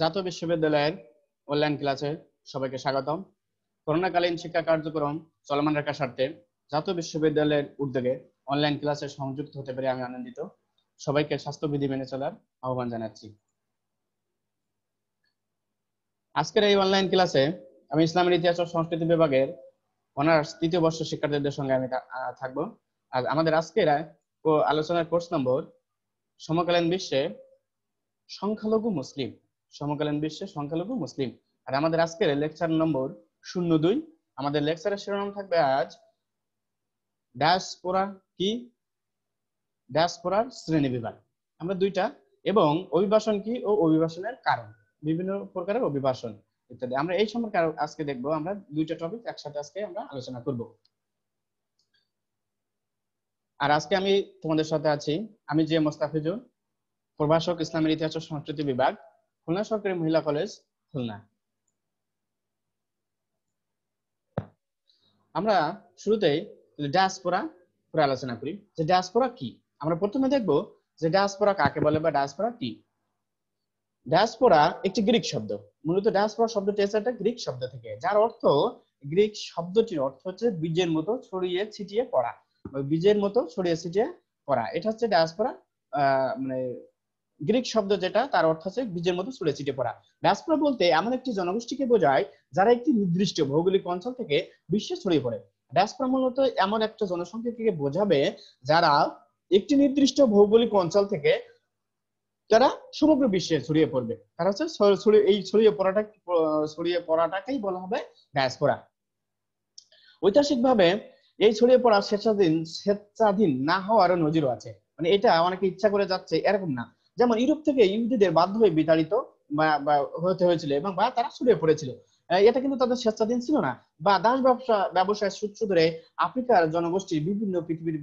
জাতীয় বিশ্ববিদ্যালয়ের অনলাইন ক্লাসে সবাইকে স্বাগতম। করোনাকালীন শিক্ষা কার্যক্রম চলমান রাখার স্বার্থে জাতীয় বিশ্ববিদ্যালয়ের উদ্যোগে অনলাইন ক্লাসে সংযুক্ত হতে পেরে আমি আনন্দিত। সবাইকে স্বাস্থ্যবিধি মেনে চলার আহ্বান জানাচ্ছি। আজকের এই অনলাইন ক্লাসে আমি ইসলামের ইতিহাস ও সংস্কৃতি বিভাগের অনার্স তৃতীয় বর্ষ শিক্ষার্থীদের সঙ্গে আমি থাকবো। আর আমাদের আজকের আলোচনার কোর্স নম্বর সমকালীন বিশ্বে সংখ্যালঘু মুসলিম। সমকালীন বিশ্বে সংখ্যালঘু মুসলিম। আর আমাদের আজকের লেকচার নম্বর 02। আমাদের লেকচারের শিরোনাম থাকবে আজ ডায়াসপোরা কি, ডায়াসপোরার শ্রেণী বিভাগ। আমরা দুইটা এবং অভিবাসন কি ও অভিবাসনের কারণ, বিভিন্ন প্রকারের অভিবাসন ইত্যাদি আমরা এই সম্পর্কে আজকে দেখবো। আমরা দুইটা টপিক একসাথে আজকে আমরা আলোচনা করব। আর আজকে আমি তোমাদের সাথে আছি, আমি যে মোস্তাফিজুর, প্রভাষক, ইসলামের ইতিহাস ও সংস্কৃতি বিভাগ, খুলনা সরকারি মহিলা কলেজ, খুলনা। আমরা শুরুতেই ডায়াসপোরা পুরো আলোচনা করি যে ডায়াসপোরা কি। আমরা প্রথমে দেখব যে ডায়াসপোরা কাকে বলে বা ডায়াসপোরা কি। ডায়াসপোরা একটি গ্রিক শব্দ। মূলত ডায়াসপোরা শব্দটি এসেছে একটা গ্রিক শব্দ থেকে, যার অর্থ, গ্রিক শব্দটির অর্থ হচ্ছে বীজের মতো ছড়িয়ে ছিটিয়ে পড়া, বীজের মতো ছড়িয়ে ছিটিয়ে পড়া। এটা হচ্ছে ডায়াসপোরা, মানে গ্রিক শব্দ যেটা, তার অর্থ হচ্ছে বীজের মতো ছড়িয়ে ছিটিয়ে পড়া। ডায়াসপোরা বলতে এমন একটি জনগোষ্ঠীকে বোঝায় যারা একটি নির্দিষ্ট ভৌগোলিক অঞ্চল থেকে বিশ্বে ছড়িয়ে পড়ে। ডায়াসপোরা মূলত এমন একটা জনসংখ্যাকে বোঝাবে যারা একটি নির্দিষ্ট ভৌগোলিক অঞ্চল থেকে যারা সমগ্র বিশ্বে ছড়িয়ে পড়বে। তারা হচ্ছে এই ছড়িয়ে পড়াটাকেই বলা হবে ডায়াসপোরা। ঐতিহাসিকভাবে এই ছড়িয়ে পড়া স্বেচ্ছাধীন না হওয়ারও নজিরও আছে। মানে এটা অনেকে ইচ্ছা করে যাচ্ছে এরকম না। যেমন ইউরোপ থেকে ইহুদিদের বাধ্য হয়ে বিতাড়িত হতে হয়েছিল এবং বা তারা ছড়িয়ে পড়েছিল। এটা কিন্তু তাদের স্বেচ্ছাধীন ছিল না। বা দাস ব্যবসায় সূত্র ধরে আফ্রিকার জনগোষ্ঠীর বিভিন্ন পৃথিবীর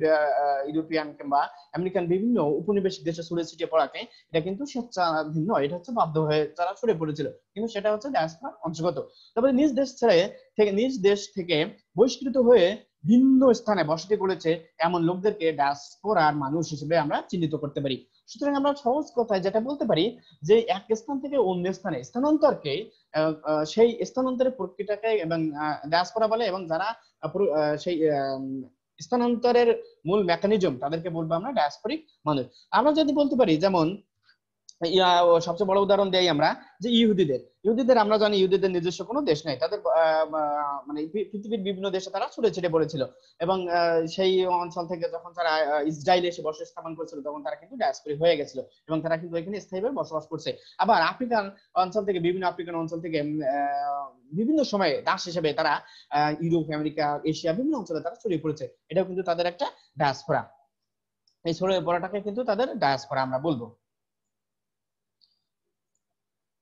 ইউরোপিয়ান কিংবা আমেরিকান বিভিন্ন উপনিবেশিক দেশে ছড়িয়ে ছিটিয়ে পড়াকে এটা কিন্তু স্বেচ্ছাধীন নয়, এটা হচ্ছে বাধ্য হয়ে তারা ছড়িয়ে পড়েছিল, কিন্তু সেটা হচ্ছে ডায়াসপোরার অংশগত। তবে নিজ দেশ থেকে বহিষ্কৃত হয়ে ভিন্ন স্থানে বসতি করেছে এমন লোকদেরকে ডায়াসপোরার মানুষ হিসেবে আমরা চিহ্নিত করতে পারি। সুতরাং আমরা সহজ কথায় যেটা বলতে পারি যে এক স্থান থেকে অন্য স্থানে স্থানান্তরকে, সেই স্থানান্তরের প্রক্রিয়াটাকে এবং ডায়াসপোরা বলে, এবং যারা সেই স্থানান্তরের মূল মেকানিজম তাদেরকে বলবো আমরা ডায়াসপোরিক মানুষ। আমরা যদি বলতে পারি, যেমন সবচেয়ে বড় উদাহরণ দেই আমরা যে ইহুদিদের আমরা জানি ইহুদিদের নিজস্ব কোনো দেশ নাই। তাদের মানে পৃথিবীর বিভিন্ন দেশে তারা ছড়িয়ে ছিটে পড়েছিল এবং সেই অঞ্চল থেকে যখন তারা ইসরায়েলে এসে বসতি স্থাপন করেছিল তখন তারা কিন্তু ডায়াসপোরিক হয়ে গেছিল এবং তারা কিন্তু এখানে স্থায়ীভাবে বসবাস করছে। আবার আফ্রিকান অঞ্চল থেকে, বিভিন্ন আফ্রিকান অঞ্চল থেকে বিভিন্ন সময়ে দাস হিসেবে তারা ইউরোপ, আমেরিকা, এশিয়া বিভিন্ন অঞ্চলে তারা ছড়িয়ে পড়েছে। এটাও কিন্তু তাদের একটা ডায়াসপোরা। এই ছড়িয়ে পড়াটাকে কিন্তু তাদের ডায়াসপোরা আমরা বলবো।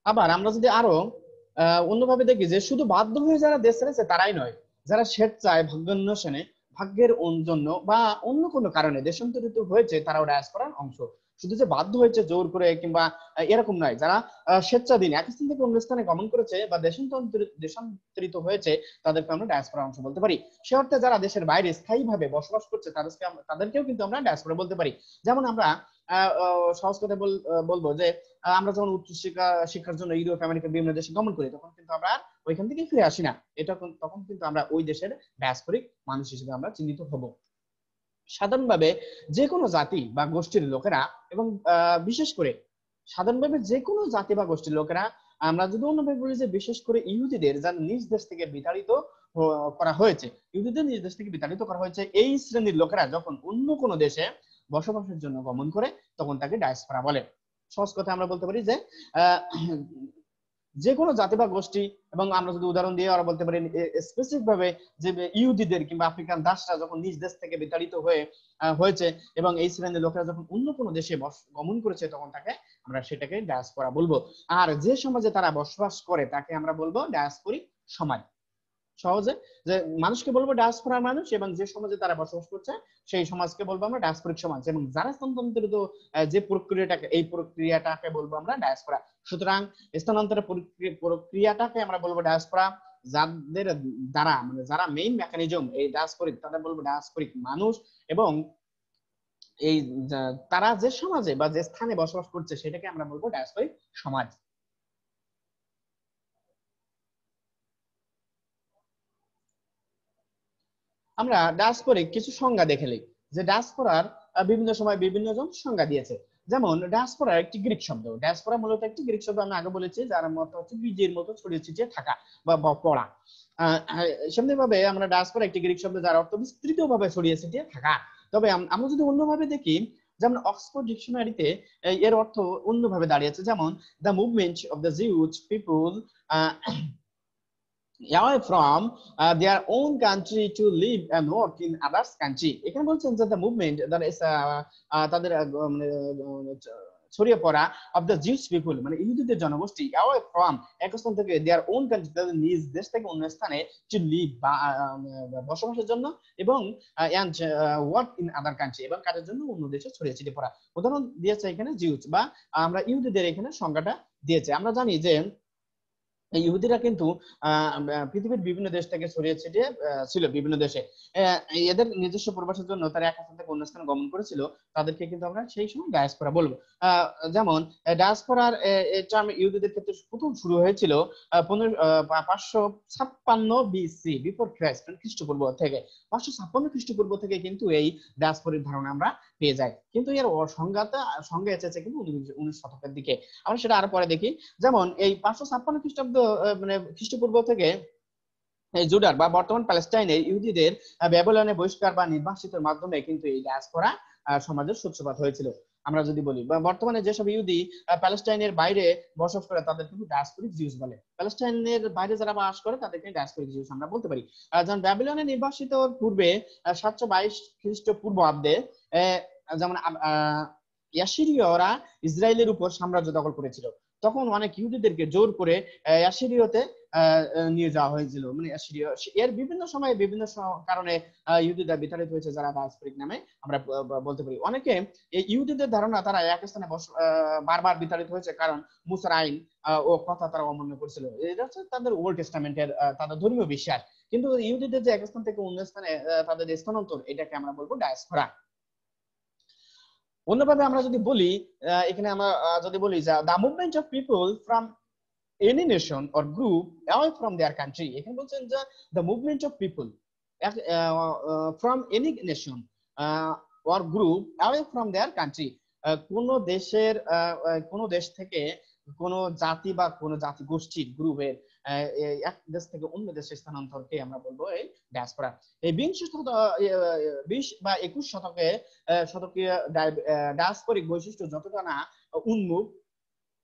আবার আমরা যদি আরো অন্যভাবে দেখি যে শুধু বাধ্য হয়ে যারা দেশ ছেড়েছে তারাই নয়, যারা স্বেচ্ছায় ভাগ্যান্বেষণে, ভাগ্যের জন্য বা অন্য কোনো কারণে দেশান্তরিত হয়েছে তারাও ডায়াসপোরার অংশ। শুধু যে বাধ্য হয়েছে জোর করে কিংবা এরকম নয়, যারা স্বেচ্ছাধীন এক স্থান থেকে অন্য স্থানে গমন করেছে বা দেশান্তরিত হয়েছে তাদেরকে আমরা ডায়াসপোরার অংশ বলতে পারি। সে অর্থে যারা দেশের বাইরে স্থায়ীভাবে বসবাস করছে তাদেরকেও কিন্তু আমরা ডায়াসপোরা বলতে পারি। যেমন আমরা সহজ কথা বলবো যে আমরা যখন শিক্ষার জন্য ইউরোপ, আমেরিকা বিভিন্ন দেশে গমন করি তখন কিন্তু আমরা ওইখান থেকে ফিরে আসি না। এটা তখন কিন্তু আমরা ওই দেশের ডায়াসপোরিক মানুষ হিসেবে আমরা চিহ্নিত হব। সাধারণভাবে যে কোনো জাতি বা গোষ্ঠীর লোকেরা, এবং বিশেষ করে সাধারণভাবে যে কোনো জাতি বা গোষ্ঠীর লোকেরা, আমরা যদি অন্যভাবে বলি যে বিশেষ করে ইহুদিদের যারা নিজ দেশ থেকে বিতাড়িত করা হয়েছে, ইহুদিদের নিজ দেশ থেকে বিতাড়িত করা হয়েছে, এই শ্রেণীর লোকেরা যখন অন্য কোনো দেশে বসবাসের জন্য গমন করে তখন তাকে ডায়াসপোরা বলে। সহজ কথা আমরা বলতে পারি যে যে কোনো জাতি বা গোষ্ঠী, এবং আমরা যদি উদাহরণ দিয়ে আমরা বলতে পারি স্পেসিফিক ভাবে যে ইহুদিদের কিংবা আফ্রিকান দাসরা যখন নিজ দেশ থেকে বিতাড়িত হয়েছে এবং এই শ্রেণীর লোকেরা যখন অন্য কোনো দেশে গমন করেছে তখন আমরা সেটাকে ডায়াসপোরা বলবো। আর যে সমাজে তারা বসবাস করে তাকে আমরা বলবো ডায়াসপোরিক সমাজ। সহজে যে মানুষকে বলবো ডায়াসপোরার মানুষ, এবং যে সমাজে তারা বসবাস করছে সেই সমাজকে বলবো আমরা ডায়াসপোরিক সমাজ, এবং যারা স্থানান্তরিত যে প্রক্রিয়াটাকে বলবো আমরা ডায়াসপোরা। সুতরাং স্থানান্তরের প্রক্রিয়াটাকে আমরা বলবো ডায়াসপোরা। যাদের দ্বারা, মানে যারা মেইন মেকানিজম এই ডায়াসপোরিক, তাদের বলবো ডায়াসপোরিক মানুষ। এবং এই তারা যে সমাজে বা যে স্থানে বসবাস করছে সেটাকে আমরা বলবো ডায়াসপোরিক সমাজ। আমরা ডায়াসপোরিক কিছু সংজ্ঞা দেখে নিই, যে ডায়াসপোরার বিভিন্ন সময় বিভিন্ন জন সংজ্ঞা দিয়েছে। যেমন ডায়াসপোরা একটি গ্রিক শব্দ। ডায়াসপোরা মূলত একটি গ্রিক শব্দ, আমি আগে বলেছি, যার মতো হচ্ছে বীজের মতো ছড়িয়ে ছিটিয়ে থাকা বা পড়া। সেমনি ভাবে আমরা ডায়াসপোরা একটি গ্রিক শব্দ, যার অর্থ বিস্তৃত ভাবে ছড়িয়ে ছিটিয়ে থাকা। তবে আমরা যদি অন্যভাবে দেখি, যেমন অক্সফোর্ড ডিকশনারিতে এর অর্থ অন্যভাবে দাঁড়িয়েছে, যেমন the movement of the Jews people away from their own country to live and work in others country। এখানে বলছেন যে দ্য মুভমেন্ট তাদের ছড়িয়ে পড়া অফ দ্য জিউস পিপল, মানে ইহুদিদের জনগোষ্ঠী, away from এক স্থান থেকে দেয়ার ওন কান্ট্রি, তাদের নিজ দেশ থেকে অন্য স্থানে টু লিভ বা বসবাসের জন্য, এবং and work in other country, এবং কাজের জন্য অন্য দেশে ছড়িয়ে ছিটিয়ে পড়া। উদাহরণ দিয়েছে এখানে জিউস, বা আমরা ইহুদিদের এখানে সংজ্ঞাটা দিয়েছে। আমরা জানি যে ইহুদিরা কিন্তু পৃথিবীর বিভিন্ন দেশ থেকে ছড়িয়ে ছিটিয়ে ছিল বিভিন্ন দেশে। এদের নিজস্ব প্রবাসের জন্য তারা এক স্থান থেকে অন্য স্থানে গমন করেছিল, তাদেরকে কিন্তু আমরা সেই সময় ডায়াসপোরা বলবো। যেমন ডায়াসপোরার টার্ম ইহুদিদের ক্ষেত্রে প্রথম শুরু হয়েছিল 556 বিসি বিফোর ক্রাইস্ট, খ্রিস্টপূর্ব থেকে। 556 খ্রিস্টপূর্ব থেকে কিন্তু এই ডায়াসপোরিক ধারণা আমরা পেয়ে যাই, কিন্তু এর সংজ্ঞা এসেছে কিন্তু 19 শতকের দিকে। আমরা সেটা আরো পরে দেখি। যেমন এই 556 খ্রিস্টাব্দ মানে খ্রিস্টপূর্ব থেকে জুডার বা বর্তমান প্যালেস্টাইনে ইহুদিদের ব্যাবিলনে বহিষ্কার বা নির্বাসিতের মাধ্যমে কিন্তু এই ডায়াসপোরা সমাজের সূত্রপাত হয়েছিল। আমরা যদি বলি, বর্তমানে যেসব ইহুদি প্যালেস্টাইনের বাইরে বসবাস করে তাদের কিন্তু ডায়াসপোরিক জিউস বলে। প্যালেস্টাইনের বাইরে যারা বাস করে তাদেরকে ডায়াসপোরিক জিউস আমরা বলতে পারি। যেমন ব্যাবিলনে নির্বাসিত পূর্বে 722 খ্রিস্টপূর্বাব্দে যেমন অ্যাসিরীয়রা ইসরায়েলের উপর সাম্রাজ্য দখল করেছিল। তখন অনেক ইহুদিদেরকে জোর করে অ্যাসিরীয়তে নিয়ে যাওয়া হয়েছিল। মানে অ্যাসিরীয় এর বিভিন্ন সময়ে বিভিন্ন কারণে ইহুদিরা বিতাড়িত হয়েছে, যারা ডায়াসপোরিক নামে আমরা বলতে পারি। অনেকে এই ইহুদিদের ধারণা তারা এক স্থানে বারবার বিতাড়িত হয়েছে কারণ মুসার আইন ও কথা তারা অমান্য করেছিল। এটা হচ্ছে তাদের ওল্ড টেস্টামেন্টের তাদের ধর্মীয় বিশ্বাস। কিন্তু ইহুদিদের যে এক স্থান থেকে অন্য স্থানে তাদের স্থানান্তর, এটাকে আমরা বলবো ডায়াসপোরা। অন্যভাবে আমরা যদি বলি, এখানে আমরা যদি বলি যে the movement of people from any nation or group away from their country. এখানে বলছেন যে the movement of people from any nation or group away from their country. কোন দেশের কোন দেশ থেকে কোন জাতি বা কোন জাতি গোষ্ঠীর গ্রুপের এক দেশ থেকে অন্য দেশে স্থানান্তরকে আমরা বলবো এই ডায়াসপোরা। এই 20 বা 21 শতকে ডায়াসপোরিক বৈশিষ্ট্য যতটা না উন্মুখ,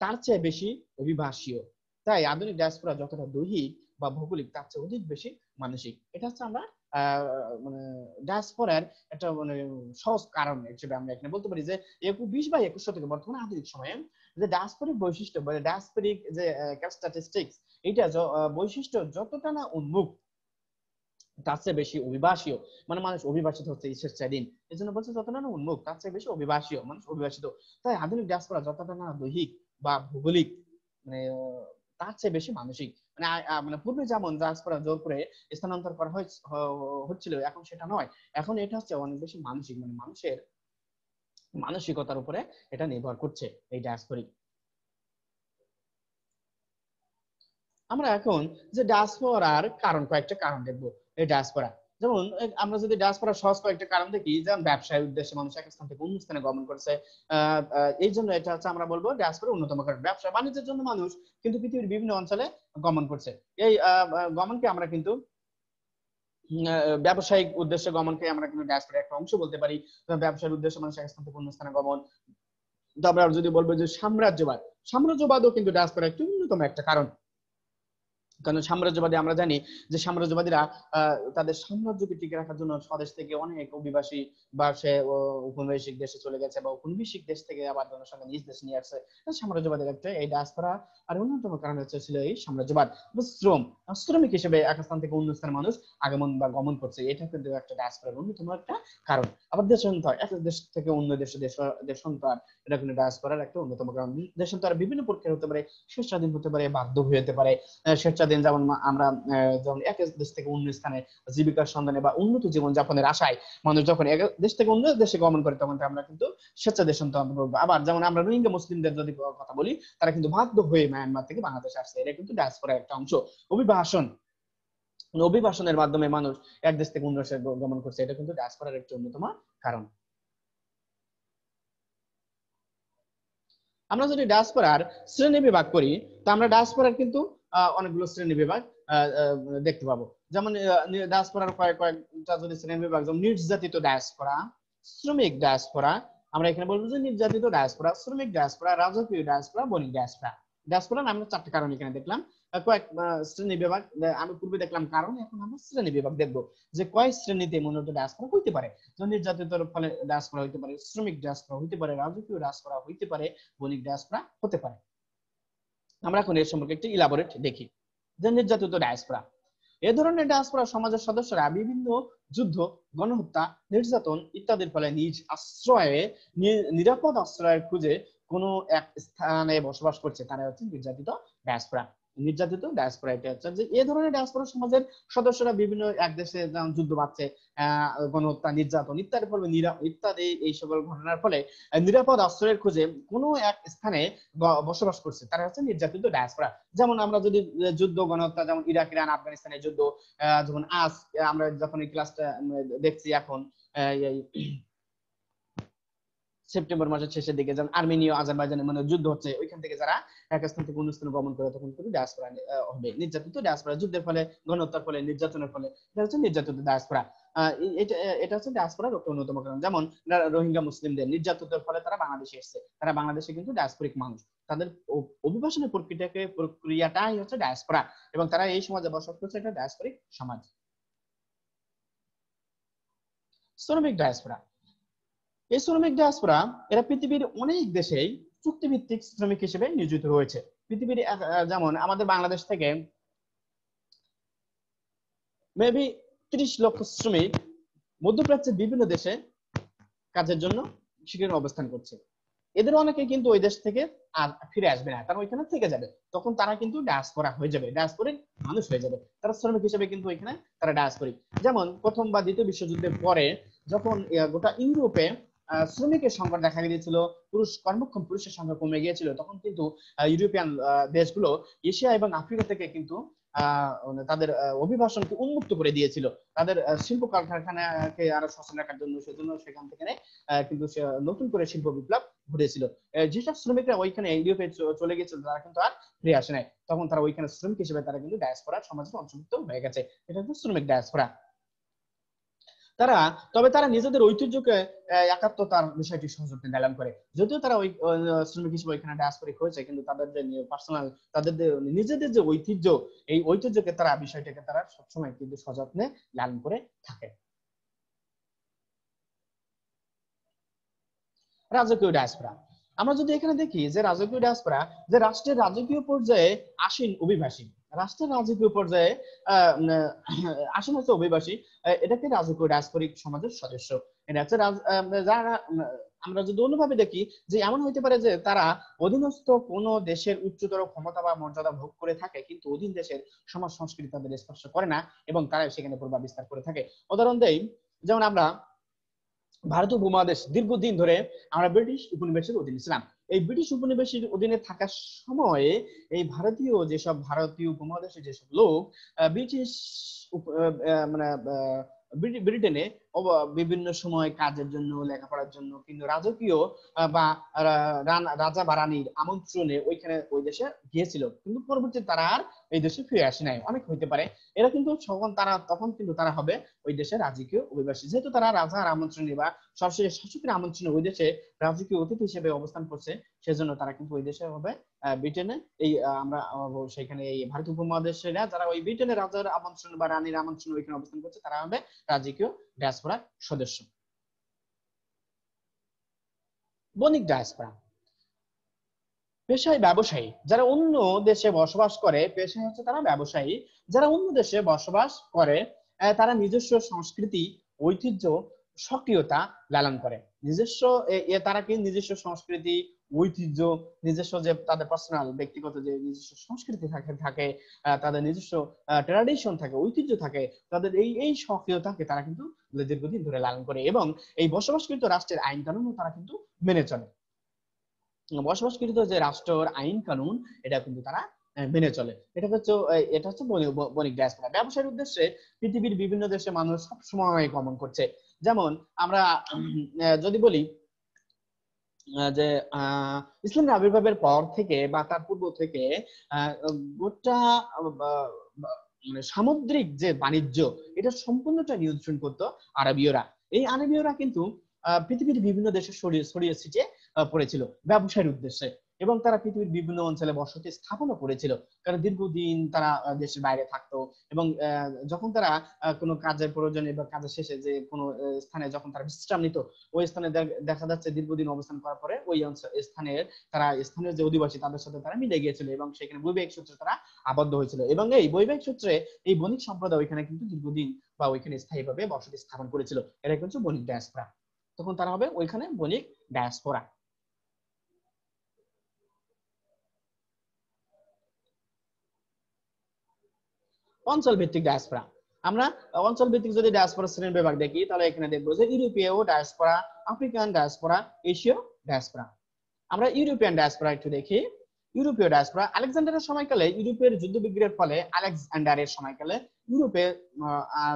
তার চেয়ে বেশি অভিবাসীয়। তাই আধুনিক ডায়াসপোরা যতটা দৈহিক বা ভৌগোলিক, তার চেয়ে অধিক বেশি মানসিক। এটা হচ্ছে আমরা মানে ডায়াসপোরার একটা মানে সহজ কারণ হিসেবে আমরা এখানে বলতে পারি যে 20 বা 21 শতকে বর্তমানে আধুনিক সময়ে যে ডায়াসপোরিক বৈশিষ্ট্য বা ডায়াসপোরিক যে স্ট্যাটিস্টিক্স, এইটা বৈশিষ্ট্য যতটা না উন্মুখ, তার চেয়ে বেশি অভিবাসীয়। মানে মানুষ অভিবাসিত হচ্ছে স্বেচ্ছাধীন, এই জন্য বলছে যতটা না উন্মুখ, তার চেয়ে বেশি অভিবাসীয়, মানুষ অভিবাসিত। তাই আধুনিক ডায়াসপোরা যতটা না দৈহিক বা ভৌগোলিক, মানে তার চেয়ে বেশি মানসিক। মানে মানে পূর্বে যেমন ডায়াসপোরা জোর করে স্থানান্তর করা হচ্ছিল, এখন সেটা নয়। এখন এটা হচ্ছে অনেক বেশি মানসিক, মানে মানুষের মানসিকতার উপরে এটা নির্ভর করছে এই ডায়াসপোরিক। আমরা এখন যে ডায়াসপোরার কারণ, কয়েকটা কারণ দেখবো এই ডায়াসপোরা। যেমন আমরা যদি ডায়াসপোরার সহজ কয়েকটা কারণ দেখি, যেমন ব্যবসায়ের উদ্দেশ্যে মানুষ এক স্থান থেকে অন্য স্থানে গমন করছে, এই জন্য এটা হচ্ছে আমরা বলবো ডায়াসপোরার অন্যতম কারণ। ব্যবসা বাণিজ্যের জন্য মানুষ কিন্তু পৃথিবীর বিভিন্ন অঞ্চলে গমন করছে। এই গমনকে আমরা কিন্তু ব্যবসায়িক উদ্দেশ্যে গমনকে আমরা কিন্তু ডায়াসপোরার একটা অংশ বলতে পারি। ব্যবসার উদ্দেশ্যে মানুষ এক স্থান থেকে অন্য স্থানে গমন। তারপরে যদি বলবো যে সাম্রাজ্যবাদও কিন্তু ডায়াসপোরার একটি অন্যতম একটা কারণ। কারণ সাম্রাজ্যবাদী, আমরা জানি যে সাম্রাজ্যবাদীরা তাদের সাম্রাজ্যকে টিকে রাখার জন্য স্বদেশ থেকে অনেক অভিবাসী বা সে উপনিবেশিক দেশে চলে গেছে, বা উপনিবেশিক দেশ থেকে আবার জনসংখ্যা নিজ দেশে নিয়ে আসছে। সাম্রাজ্যবাদের একটা এই ডায়াসপোরা আর অন্যতম কারণ হচ্ছে ছিল এই সাম্রাজ্যবাদ। শ্রমিক হিসেবে এক স্থান থেকে অন্য স্থানে মানুষ আগমন বা গমন করছে, এটা কিন্তু একটা ডায়াসপোরার অন্যতম একটা কারণ। আবার দেশান্তর, এক দেশ থেকে অন্য দেশে দেশান্তর, এটা কিন্তু ডায়াসপোরার একটা অন্যতম কারণ। দেশান্তর বিভিন্ন প্রক্রিয়া হতে পারে, স্বেচ্ছাধীন হতে পারে, বাধ্য হয়ে হতে পারে। স্বেচ্ছাধীন যেমন আমরা যেমন এক দেশ থেকে অন্য স্থানে জীবিকার সন্ধানে বা উন্নত জীবন যাপনের আশায় মানুষ যখন এক দেশ থেকে অন্য দেশে গমন করে, তখন আমরা কিন্তু স্বেচ্ছাদেশান্তর বলবো। আবার যেমন আমরা রোহিঙ্গা মুসলিমদের যদি কথা বলি, তারা কিন্তু বাধ্য হয়ে মায়ানমার থেকে বাংলাদেশে আসছে, এটা কিন্তু ডায়াসপোরার একটা অংশ। অভিবাসন, অভিবাসনের মাধ্যমে মানুষ এক দেশ থেকে অন্য দেশে গমন করছে, এটা কিন্তু ডায়াসপোরার একটি অন্যতম কারণ। আমরা যদি ডায়াসপোরার শ্রেণী বিভাগ করি, তো আমরা ডায়াসপোরার কিন্তু অনেকগুলো শ্রেণী বিভাগ দেখতে পাবো। যেমন ডায়াসপোরার কয়েকটা যদি শ্রেণী বিভাগ, যেমন নির্যাতিত ডায়াসপোরা, শ্রমিক ডায়াসপোরা, আমরা এখানে বলবো যে নির্যাতিত ডায়াসপোরা, শ্রমিক ডায়াসপোরা, রাজকীয় ডায়াসপোরা, বণিক ডায়াসপোরা। ডায়াসপোরা আমরা চারটি কারণ এখানে দেখলাম, কয়েক শ্রেণী বিভাগ আমি পূর্বে দেখলাম কারণ, এখন আমরা শ্রেণী বিভাগ দেখবো যে কয় শ্রেণীতে মূলত ডায়াসপোরা হইতে পারে। নির্যাতিতর ফলে ডায়াসপোরা হইতে পারে, শ্রমিক ডায়াসপোরা হইতে পারে, রাজকীয় ডায়াসপোরা হইতে পারে, বণিক ডায়াসপোরা হতে পারে। আমরা এখন এর সম্পর্কে একটু ইলাবোরেট দেখি। যে নির্যাতিত ডায়াসপোরা, এ ধরনের ডায়াসপোরা সমাজের সদস্যরা বিভিন্ন যুদ্ধ, গণহত্যা, নির্যাতন ইত্যাদির ফলে নিজ আশ্রয়ে, নিরাপদ আশ্রয়ের খুঁজে কোনো এক স্থানে বসবাস করছে, তারা হচ্ছে নির্যাতিত ডায়াসপোরা। নির্যাতিত ডায়াসপোরা এটা হচ্ছে যে এই ধরনের ডায়াসপোরা সমাজের সদস্যরা বিভিন্ন এক দেশে যেমন যুদ্ধ বাড়ছে, গণহত্যা, নির্যাতন ইত্যাদি ফলে ইত্যাদি এই সকল ঘটনার ফলে নিরাপদ আশ্রয়ের খুঁজে কোনো এক স্থানে বসবাস করছে, তারা হচ্ছে নির্যাতিত ডায়াসপোরা। যেমন আমরা যদি যুদ্ধ, গণহত্যা, যেমন ইরাক, ইরান, আফগানিস্তানের যুদ্ধ, যেমন আজ আমরা যখন এই ক্লাসটা দেখছি এখন সেপ্টেম্বর মাসের শেষের দিকে, যেমন আর্মেনিয়া, আজারবাইজানের মানে যুদ্ধ হচ্ছে, ওইখান থেকে যারা এক স্থান থেকে অন্য স্থানে গমন করে, তখন কিন্তু ডায়াসপোরা হবে। নির্যাতিত ডায়াসপোরা, যুদ্ধের ফলে, গণহত্যার ফলে, নির্যাতনের ফলে, এটা হচ্ছে নির্যাতিত ডায়াসপোরা। এটা হচ্ছে ডায়াসপোরার একটা অন্যতম কারণ। যেমন রোহিঙ্গা মুসলিমদের নির্যাতনের ফলে তারা বাংলাদেশে এসেছে, তারা বাংলাদেশে কিন্তু ডায়াসপোরিক মানুষ, তাদের অভিবাসনের প্রক্রিয়াটাই হচ্ছে ডায়াসপোরা, এবং তারা এই সমাজে বসবাস করছে, এটা ডায়াসপোরিক সমাজ। শ্রমিক ডায়াসপোরা, এই শ্রমিক ডায়াসপোরা এরা পৃথিবীর অনেক দেশেই চুক্তিভিত্তিক শ্রমিক হিসেবে নিয়োজিত রয়েছে। পৃথিবীর যেমন আমাদের বাংলাদেশ থেকে মেবি 30 লক্ষ শ্রমিক মধ্যপ্রাচ্যের বিভিন্ন দেশে কাজের জন্য সেখানে অবস্থান করছে। এদের অনেকে কিন্তু ওই দেশ থেকে আর ফিরে আসবে না, তারা ওইখানে থেকে যাবে, তখন তারা কিন্তু ডায়াসপোরা হয়ে যাবে, ডায়াসপোরিক মানুষ হয়ে যাবে, তারা শ্রমিক হিসেবে কিন্তু ওইখানে তারা ডায়াসপোরিক। যেমন প্রথম বা দ্বিতীয় বিশ্বযুদ্ধের পরে যখন গোটা ইউরোপে শ্রমিকের সংকট দেখা গিয়েছিল, কর্মক্ষম পুরুষের সংখ্যা কমে গিয়েছিল, তখন কিন্তু ইউরোপিয়ান দেশগুলো এশিয়া এবং আফ্রিকা থেকে কিন্তু তাদের অভিবাসনকে উন্মুক্ত করে দিয়েছিল, তাদের শিল্প কারখানাকে আরো সচল রাখার জন্য। সেজন্য সেখান থেকে কিন্তু নতুন করে শিল্প বিপ্লব ঘটেছিল। যেসব শ্রমিকরা ওইখানে ইউরোপে চলে গেছিল, তারা কিন্তু আর ফিরে আসে নাই, তখন তারা ওইখানে শ্রমিক হিসেবে তারা কিন্তু ডায়াসপোরা সমাজে অন্তর্ভুক্ত হয়ে গেছে, এটা হচ্ছে শ্রমিক ডায়াসপোরা। তারা নিজেদের ঐতিহ্যকে একাত্মতার বিষয়টি সহযোগিতা নিলাম করে, যদিও তারা ওই শ্রমিক হিসেবে ওইখানে ডায়াসপোরিক হয়েছে, কিন্তু তাদের যে পার্সোনাল, তাদের নিজেদের যে ঐতিহ্য, এই ঐতিহ্যকে তারা, বিষয়টাকে তারা সবসময় কিন্তু সযত্নে লালন করে থাকে। রাজকীয় ডায়াসপোরা, আমরা যদি এখানে দেখি যে রাজকীয় ডায়াসপোরা যে রাষ্ট্রের রাজকীয় পর্যায়ে আসীন অভিবাসী, রাষ্ট্রের রাজকীয় পর্যায়ে আসীন হচ্ছে অভিবাসী, এটাকে রাজকীয় ডায়াসপোরিক সমাজের সদস্য। এটা হচ্ছে যারা আমরা যদি অন্যভাবে দেখি যে এমন হইতে পারে যে তারা অধীনস্থ কোন দেশের উচ্চতর ক্ষমতা বা মর্যাদা ভোগ করে থাকে, কিন্তু অধীন দেশের সমাজ সংস্কৃতি তাদের স্পর্শ করে না, এবং তারা সেখানে প্রভাব বিস্তার করে থাকে। উদাহরণ দেই, যেমন আমরা ভারতীয় উপমহাদেশ দীর্ঘদিন ধরে আমরা ব্রিটিশ উপনিবেশের অধীনে ছিলাম। এই ব্রিটিশ উপনিবেশের অধীনে থাকার সময়ে এই ভারতীয় উপমহাদেশের যেসব লোক ব্রিটিশ মানে ব্রিটেনে বিভিন্ন সময় কাজের জন্য, লেখাপড়ার জন্য, কিন্তু রাজকীয় বা রাজা বা রানীর আমন্ত্রণে ওইখানে ওই দেশে গিয়েছিল, কিন্তু পরবর্তীতে তারা আর এই দেশে ফিরে আসে নাই। অনেক হইতে পারে এরা কিন্তু তখন কিন্তু তারা হবে ওই দেশের রাজকীয় অভিবাসী, যেহেতু তারা রাজার আমন্ত্রণে বা সরাসরি শাসকের আমন্ত্রণে ওই দেশে রাজকীয় অতিথি হিসেবে অবস্থান করছে, সেজন্য তারা কিন্তু ওই দেশে হবে ব্রিটেনে। এই আমরা সেখানে এই ভারতীয় উপমহাদেশেরা যারা ওই ব্রিটেনের রাজার আমন্ত্রণ বা রানীর আমন্ত্রণে ওইখানে অবস্থান করছে, তারা হবে রাজকীয় ডায়াসপোরার সদস্য। বণিক ডায়াসপোরা, পেশায় ব্যবসায়ী, যারা অন্য দেশে বসবাস করে, পেশায় হচ্ছে তারা ব্যবসায়ী, যারা অন্য দেশে বসবাস করে, তারা নিজস্ব সংস্কৃতি, ঐতিহ্য, সক্রিয়তা লালন করে। তারা কি নিজস্ব সংস্কৃতি, ঐতিহ্য, নিজস্ব যে তাদের পার্সোনাল ব্যক্তিগত যে নিজস্ব সংস্কৃতি থাকে, তাদের নিজস্ব ট্র্যাডিশন থাকে, ঐতিহ্য থাকে, তাদের এই সক্রিয়তাকে তারা কিন্তু দীর্ঘদিন ধরে লালন করে, এবং এই বসবাসকৃত রাষ্ট্রের আইন কানুনও তারা কিন্তু মেনে চলে। বসবাসকৃত যে রাষ্ট্রের আইন কানুন, এটা কিন্তু তারা মেনে চলে। এটা হচ্ছে বণিক ডায়াসপোরা। ব্যবসার উদ্দেশ্যে পৃথিবীর বিভিন্ন দেশে মানুষ সব সময় গমন করছে। যেমন আমরা যদি বলি যে ইসলামের আবির্ভাবের পর থেকে বা তার পূর্ব থেকে গোটা মানে সামুদ্রিক যে বাণিজ্য, এটা সম্পূর্ণটা নিয়ন্ত্রণ করতো আরবীয়রা। এই আরবীয়রা কিন্তু পৃথিবীর বিভিন্ন দেশে ছড়িয়ে ছিটিয়ে পড়েছিল ব্যবসায়ের উদ্দেশ্যে, এবং তারা পৃথিবীর বিভিন্ন অঞ্চলে বসতি স্থাপনও করেছিল। কারণ দীর্ঘদিন তারা দেশের বাইরে থাকতো, এবং যখন তারা কোনো কাজের প্রয়োজনে বা কাজের শেষে যে কোনো স্থানে যখন তারা বিশ্রাম নিত, ওই স্থানে দেখা যাচ্ছে দীর্ঘদিন অবস্থান করার পরে ওই স্থানের তারা স্থানীয় যে অধিবাসী তাদের সাথে তারা মিলে গিয়েছিল, এবং সেখানে বৈবাহিক সূত্রে তারা আবদ্ধ হয়েছিল, এবং এই বৈবাহিক সূত্রে এই বণিক সম্প্রদায় ওইখানে কিন্তু দীর্ঘদিন বা ওইখানে স্থায়ীভাবে বসতি স্থাপন করেছিল। এটা কিন্তু বণিক ডায়াসপোরা। তখন তারা হবে ওইখানে বণিক ডায়াসপোরা। অঞ্চল ভিত্তিক ডায়াসপোরা। আমরা অঞ্চল ভিত্তিক যদি ডায়াসপোরা শ্রেণী বিভাগ দেখি, তাহলে এখানে দেখবো যে ইউরোপীয় ডায়াসপোরা, আফ্রিকান ডায়াসপোরা, এশীয় ডায়াসপোরা। আমরা ইউরোপিয়ান ডায়াসপোরা একটু দেখি। ইউরোপীয় ডায়াসপোরা আলেকজান্ডারের সময়কালে ইউরোপের যুদ্ধবিগ্রহের ফলে আলেকজান্ডারের সময়কালে ইউরোপে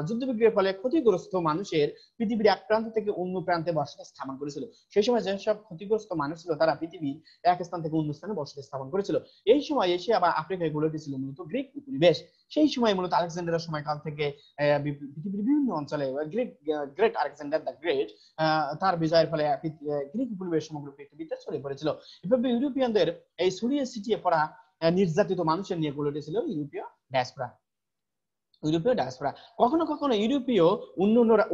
যুদ্ধবিগ্রহের ফলে ক্ষতিগ্রস্ত মানুষের পৃথিবীর এক প্রান্ত থেকে অন্য প্রান্তে বসতি স্থাপন করেছিল। সেই সময় যেসব ক্ষতিগ্রস্ত মানুষ ছিল তারা পৃথিবীর এক স্থান থেকে অন্য স্থানে বসতি স্থাপন করেছিল। এই সময় এশিয়া বা আফ্রিকায় গড়ে উঠেছিল মূলত গ্রিক উপনিবেশ। সেই সময় মূলত আলেকজান্ডারের সময়কাল থেকে পৃথিবীর বিভিন্ন অঞ্চলে গ্রেট আলেকজান্ডার দ্য গ্রেট তার বিজয়ের ফলে গ্রিক উপনিবেশ সমগ্র পৃথিবীতে ছড়িয়ে পড়েছিল। এভাবে ইউরোপিয়ানদের এই ছড়িয়ে ছিটিয়ে পড়া নির্যাতিত মানুষের নিয়ে গড়ে উঠেছিল ইউরোপীয় ডায়াসপোরা। ইউরোপীয় ডায়াসপোরা কখনো কখনো ইউরোপীয়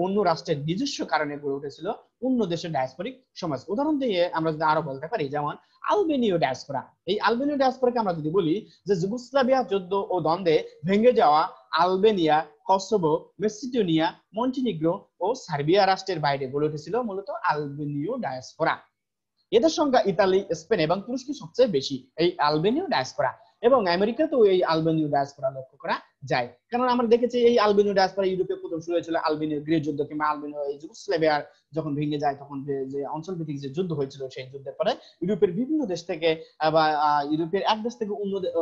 অন্য রাষ্ট্রের নিজস্ব কারণে গড়ে উঠেছিল অন্য দেশের ডায়াসপোরিক সমাজ। উদাহরণ দিয়ে আমরা যদি আরো বলতে পারি, যেমন আলবেনীয় ডায়াসপোরা। এই আলবেনীয় ডায়াসপোরাকে আমরা যদি বলি যে যুগোস্লাভিয়া যুদ্ধ ও দ্বন্দ্বে ভেঙে যাওয়া আলবেনিয়া, কসোভো, মেসিডোনিয়া, মন্টিনিগ্রো ও সার্বিয়া রাষ্ট্রের বাইরে গড়ে উঠেছিল মূলত আলবেনীয় ডায়াসপোরা। এদের সংখ্যা ইতালি, স্পেন এবং তুরস্কে সবচেয়ে বেশি এই আলবেনীয় ডায়াসপোরা, এবং আমেরিকাতেও এই আলবেনীয় ডায়াসপোরা লক্ষ্য করা যায়। কারণ আমরা দেখেছি এই আলবেনীয় ডায়াসপোরা ইউরোপে প্রথম শুরু হয়েছিল আলবেনীয় গৃহযুদ্ধ কিংবা আলবেনীয় এই যুগোস্লাভিয়ার যখন ভেঙে যায়, তখন যে অঞ্চলভিত্তিক যে যুদ্ধ হয়েছিল সেই যুদ্ধের পরে ইউরোপের বিভিন্ন দেশ থেকে বা ইউরোপের এক দেশ থেকে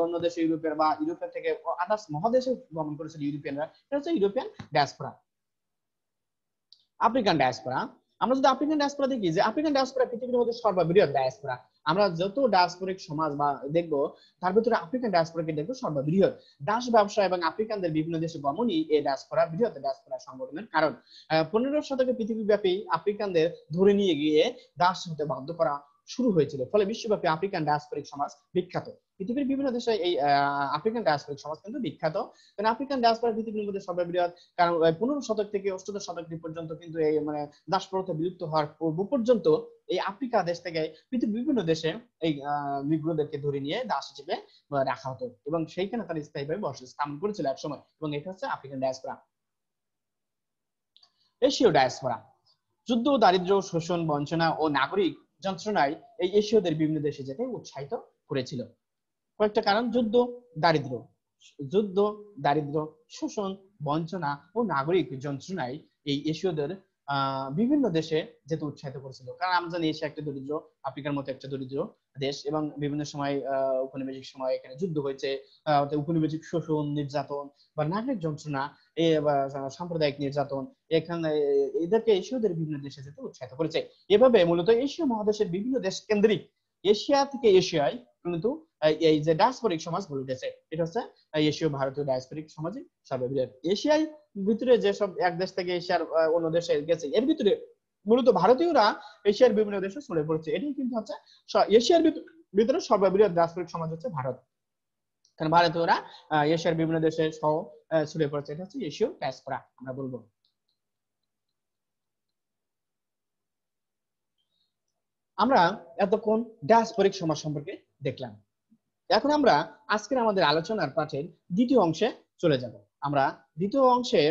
অন্য দেশে ইউরোপের বা ইউরোপের থেকে আদার্স মহাদেশে গমন করেছিল ইউরোপিয়ানরা। এটা হচ্ছে ইউরোপিয়ান ডায়াসপোরা। African diaspora. আমরা যদি আফ্রিকান ডায়াসপোরা দেখি, যে আফ্রিকান ডায়াসপোরা পৃথিবীর মধ্যে সর্ববৃহৎ ডায়াসপোরা। আমরা যত ডায়াসপোরিক সমাজ বা দেখবো, তার ভিতরে আফ্রিকান ডায়াসপোরাকে দেখবো সর্ববৃহৎ। দাস ব্যবসা এবং আফ্রিকানদের বিভিন্ন দেশে গমনই এই ডায়াসপোরা বৃহৎ ডায়াসপোরা সংগঠনের কারণ। 15 শতকে পৃথিবীব্যাপী আফ্রিকানদের ধরে নিয়ে গিয়ে দাস হতে বাধ্য করা শুরু হয়েছিল, ফলে বিশ্বব্যাপী আফ্রিকান ডায়াসপোরিক সমাজ বিখ্যাত। পৃথিবীর বিভিন্ন দেশে এই আফ্রিকান ডায়াসপোরিক সমাজ কিন্তু বিখ্যাত। কারণ আফ্রিকান ডায়াসপোরা পৃথিবীর মধ্যে সর্ববৃহৎ। কারণ 15 শতক থেকে 18 শতাব্দী পর্যন্ত কিন্তু এই মানে দাস প্রথা বিলুপ্ত হওয়ার পূর্ব পর্যন্ত এই আফ্রিকা দেশ থেকে পৃথিবীর বিভিন্ন দেশে এই নিগ্রোদেরকে ধরে নিয়ে দাস হিসেবে রাখা হতো, এবং সেইখানে তারা স্থায়ীভাবে বসতি স্থাপন করেছিল এক সময়, এবং এটা হচ্ছে আফ্রিকান ডায়াসপোরা। এশীয় ডায়াসপোরা যুদ্ধ, দারিদ্র, শোষণ, বঞ্চনা ও নাগরিক যন্ত্রণায় এই এশীয়দের বিভিন্ন দেশে যেতে উৎসাহিত করেছিল। কয়েকটা কারণ: যুদ্ধ, দারিদ্র, শোষণ, বঞ্চনা ও নাগরিক যন্ত্রণায় এই এশীয়দের বিভিন্ন দেশে যেতে উৎসাহিত করেছিল। কারণ আমরা জানি এশিয়া একটা দরিদ্র, আফ্রিকার মতো একটা দরিদ্র দেশ, এবং বিভিন্ন সময় উপনিবেশিক সময় এখানে যুদ্ধ হয়েছে, উপনিবেশিক শোষণ, নির্যাতন বা নাগরিক যন্ত্রণা, সাম্প্রদায়িক নির্যাতন, এখানে এদেরকে এশীয়দের বিভিন্ন দেশে যেতে উৎসাহিত করেছে। এভাবে মূলত এশীয় মহাদেশের বিভিন্ন দেশ কেন্দ্রিক এশিয়া থেকে এশিয়ায় কিন্তু এই যে ডায়াসপোরিক সমাজ গড়ে উঠেছে, এটা হচ্ছে এশীয় ভারতীয় ডায়াসপোরিক সমাজই সর্ববৃহৎ। এশিয়ার ভিতরে যেসব এক দেশ থেকে এশিয়ার অন্য দেশে গেছে, এর ভিতরে মূলত ভারতীয়রা এশিয়ার বিভিন্ন দেশে ছড়িয়ে পড়েছে। এটাই কিন্তু হচ্ছে এশিয়ার ভিতরে সর্ববৃহৎ ডায়াসপোরিক সমাজ হচ্ছে ভারত। কারণ ভারতীয়রা এশিয়ার বিভিন্ন দেশে সহ ছড়িয়ে পড়েছে। এটা হচ্ছে এশীয় ডায়াসপোরা আমরা বলবো। আমরা এতক্ষণ ডায়াসপোরিক সমাজ সম্পর্কে দেখলাম। এখন আমরা আজকের আমাদের আলোচনার পাঠের দ্বিতীয় অংশে চলে যাব। আমরা দ্বিতীয় অংশে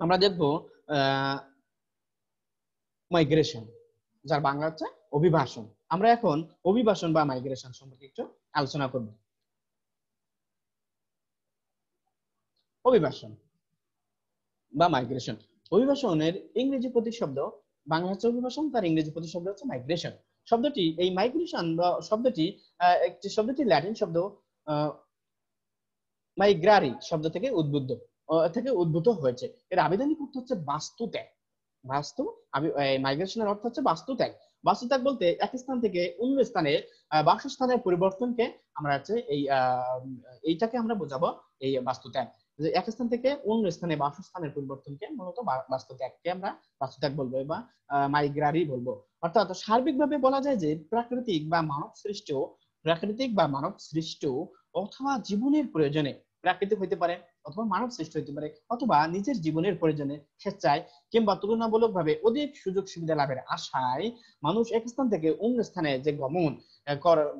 আমরা দেখব মাইগ্রেশন, যার বাংলা হচ্ছে অভিবাসন। আমরা এখন অভিবাসন বা মাইগ্রেশন সম্পর্কে একটু আলোচনা করব। অভিবাসন বা মাইগ্রেশন। অভিবাসনের ইংরেজি প্রতিশব্দ, বাংলা হচ্ছে অভিবাসন, তার ইংরেজি প্রতিশব্দ হচ্ছে মাইগ্রেশন। শব্দটি এই মাইগ্রেশন বা শব্দটি ল্যাটিন শব্দ মাইগ্রারি শব্দ থেকে উদ্ভূত হয়েছে। এর আবিধানিক অর্থ হচ্ছে বাস্তু ত্যাগ। বাস্তু মাইগ্রেশনের অর্থ হচ্ছে বাস্তু ত্যাগ। বাস্তু ত্যাগ বলতে এক স্থান থেকে অন্য স্থানে বাসস্থানের পরিবর্তনকে আমরা হচ্ছে এইটাকে আমরা বোঝাবো, এই বাস্তু ত্যাগ। যে এক স্থান থেকে অন্য স্থানে বাসস্থানের পরিবর্তনকে মূলত বাস্তু ত্যাগকে আমরা বাস্তু ত্যাগ বলবো বা মাইগ্রারি বলবো। অর্থাৎ সার্বিকভাবে বলা যায় যে প্রাকৃতিক বা মানব সৃষ্ট অথবা জীবনের প্রয়োজনে, প্রাকৃতিক হইতে পারে অথবা মানব সৃষ্ট হইতে পারে, অথবা নিজের জীবনের প্রয়োজনে স্বেচ্ছায় কিংবা তুলনামূলকভাবে অধিক সুযোগ সুবিধা লাভের আশায় মানুষ এক স্থান থেকে অন্য স্থানে যে গমন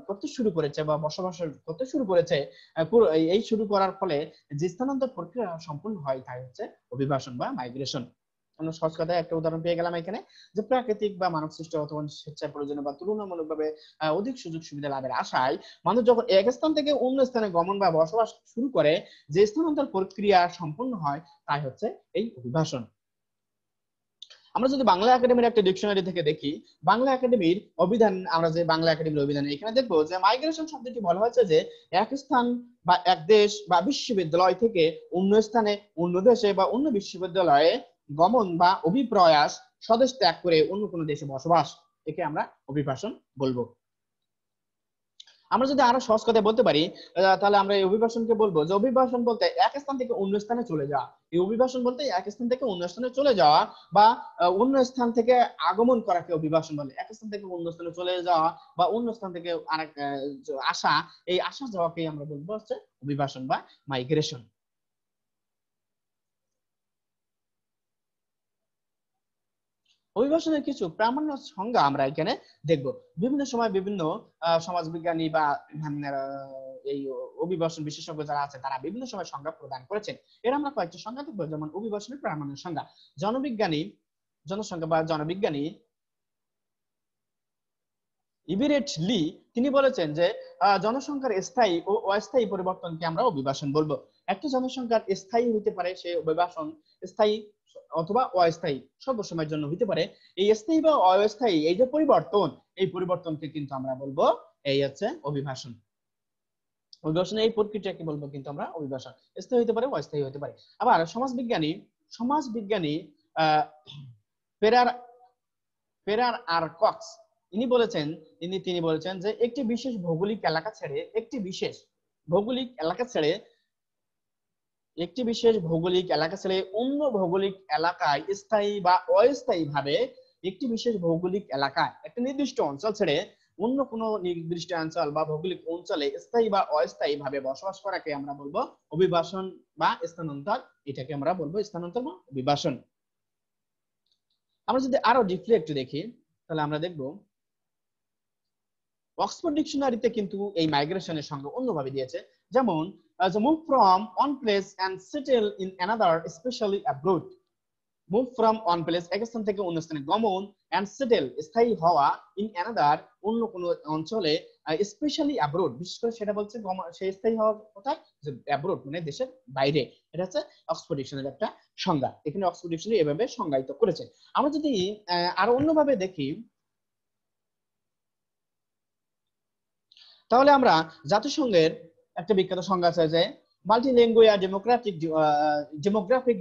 করতে শুরু করেছে বা বসবাস করতে শুরু করেছে, এই শুরু করার ফলে যে স্থানান্তর প্রক্রিয়া সম্পূর্ণ হয় তাই হচ্ছে অভিবাসন বা মাইগ্রেশন। আমরা সহজ কথায় একটা উদাহরণ পেয়ে গেলাম এখানে, যে প্রাকৃতিক বা মানব সৃষ্ট অথবা স্বেচ্ছায় প্রয়োজনে বা তুলনামূলকভাবে অধিক সুযোগ সুবিধা লাভের আশায় মানুষ যখন এক স্থান থেকে অন্য স্থানে গমন বা বসবাস শুরু করে, যে স্থানান্তর প্রক্রিয়া সম্পূর্ণ হয় তাই হচ্ছে এই অভিবাসন। আমরা যদি বাংলা একাডেমির একটা ডিকশনারি থেকে দেখি, বাংলা একাডেমির অভিধান, আমরা যে বাংলা একাডেমির অভিধান এখানে দেখবো যে মাইগ্রেশন শব্দটি বলা হয়েছে যে এক স্থান বা এক দেশ বা বিশ্ববিদ্যালয় থেকে অন্য স্থানে, অন্য দেশে বা অন্য বিশ্ববিদ্যালয়ে গমন বা অভিপ্রয়াস, স্বদেশ ত্যাগ করে অন্য কোনো দেশে বসবাস, একে আমরা অভিবাসন বলবো। আমরা যদি আরো সহজ কথায় বলতে পারি তাহলে আমরা এই অভিবাসনকে বলবো যে অভিবাসন বলতে এক স্থান থেকে অন্য স্থানে চলে যাওয়া। এই অভিবাসন বলতে এক স্থান থেকে অন্য স্থানে চলে যাওয়া বা অন্য স্থান থেকে আগমন করাকে অভিবাসন বলে। এক স্থান থেকে অন্য স্থানে চলে যাওয়া বা অন্য স্থান থেকে আরেক আসা, এই আসা যাওয়াকে আমরা বলবো হচ্ছে অভিবাসন বা মাইগ্রেশন। অভিবাসনের কিছু প্রামাণ্য সংজ্ঞা আমরা এখানে দেখব। বিভিন্ন সময় বিভিন্ন সমাজবিজ্ঞানী বা এই অভিবাসন বিশেষজ্ঞ যারা আছে তারা বিভিন্ন সময় সংজ্ঞা প্রদান করেছেন। এর আমরা কয়েকটি সংজ্ঞা দেখব, যেমন অভিবাসনের প্রামাণ্য সংজ্ঞা। জনবিজ্ঞানী ইবিরেট লি তিনি বলেছেন যে জনসংখ্যার স্থায়ী ও অস্থায়ী পরিবর্তনকে আমরা অভিবাসন বলবো। একটা জনসংখ্যার স্থায়ী হতে পারে সে অভিবাসন, স্থায়ী অথবা অস্থায়ী সর্ব সময়ের জন্য হতে পারে। এই স্থায়ী বা অস্থায়ী এই যে পরিবর্তন, এই পরিবর্তনকে কিন্তু আমরা বলবো এই হচ্ছে অভিবাসন। অভিবাসনের এই প্রক্রিয়াকে বলবো কিন্তু আমরা অভিবাসন। স্থায়ী হতে পারে, অস্থায়ী হতে পারে। আবার সমাজবিজ্ঞানী পেরার আর কক্স তিনি বলেছেন যে একটি বিশেষ ভৌগোলিক এলাকা ছেড়ে অন্য ভৌগোলিক এলাকায় স্থায়ী বা অস্থায়ী ভাবে একটি বিশেষ ভৌগোলিক এলাকায়, একটা নির্দিষ্ট অঞ্চল ছেড়ে অন্য কোনো নির্দিষ্ট অঞ্চল বা ভৌগোলিক অঞ্চলে স্থায়ী বা অস্থায়ী ভাবে বসবাস করাকে আমরা বলবো অভিবাসন বা স্থানান্তর। এটাকে আমরা বলবো স্থানান্তর বা অভিবাসন। আমরা যদি আরো ডিপলি একটু দেখি তাহলে আমরা দেখব অক্সফোর্ড ডিকশনারিতে কিন্তু এই মাইগ্রেশনের সঙ্গে অন্যভাবে দিয়েছে, যেমন move from one place and settle in another, specially abroad. Move from one place এক স্থান থেকে অন্য স্থানে গমন, এন্ড সেটেল স্থায়ী হওয়া, ইন অ্যানাদার অন্য কোনো অঞ্চলে, স্পেশালি অ্যাব্রড বিশেষ করে সেটা বলছে সেই স্থায়ী হওয়া কোথায়, যে অ্যাব্রড মানে দেশের বাইরে। এটা হচ্ছে অক্সফোর্ড ডিকশনারির একটা সংজ্ঞা। এখানে অক্সফোর্ড ডিকশনারি এভাবে সংজ্ঞায়িত করেছে। আমরা যদি আরো অন্যভাবে দেখি তাহলে আমরা জাতিসংঘের একটা বিখ্যাত সংজ্ঞা আছে যে ডেমোগ্রাফিক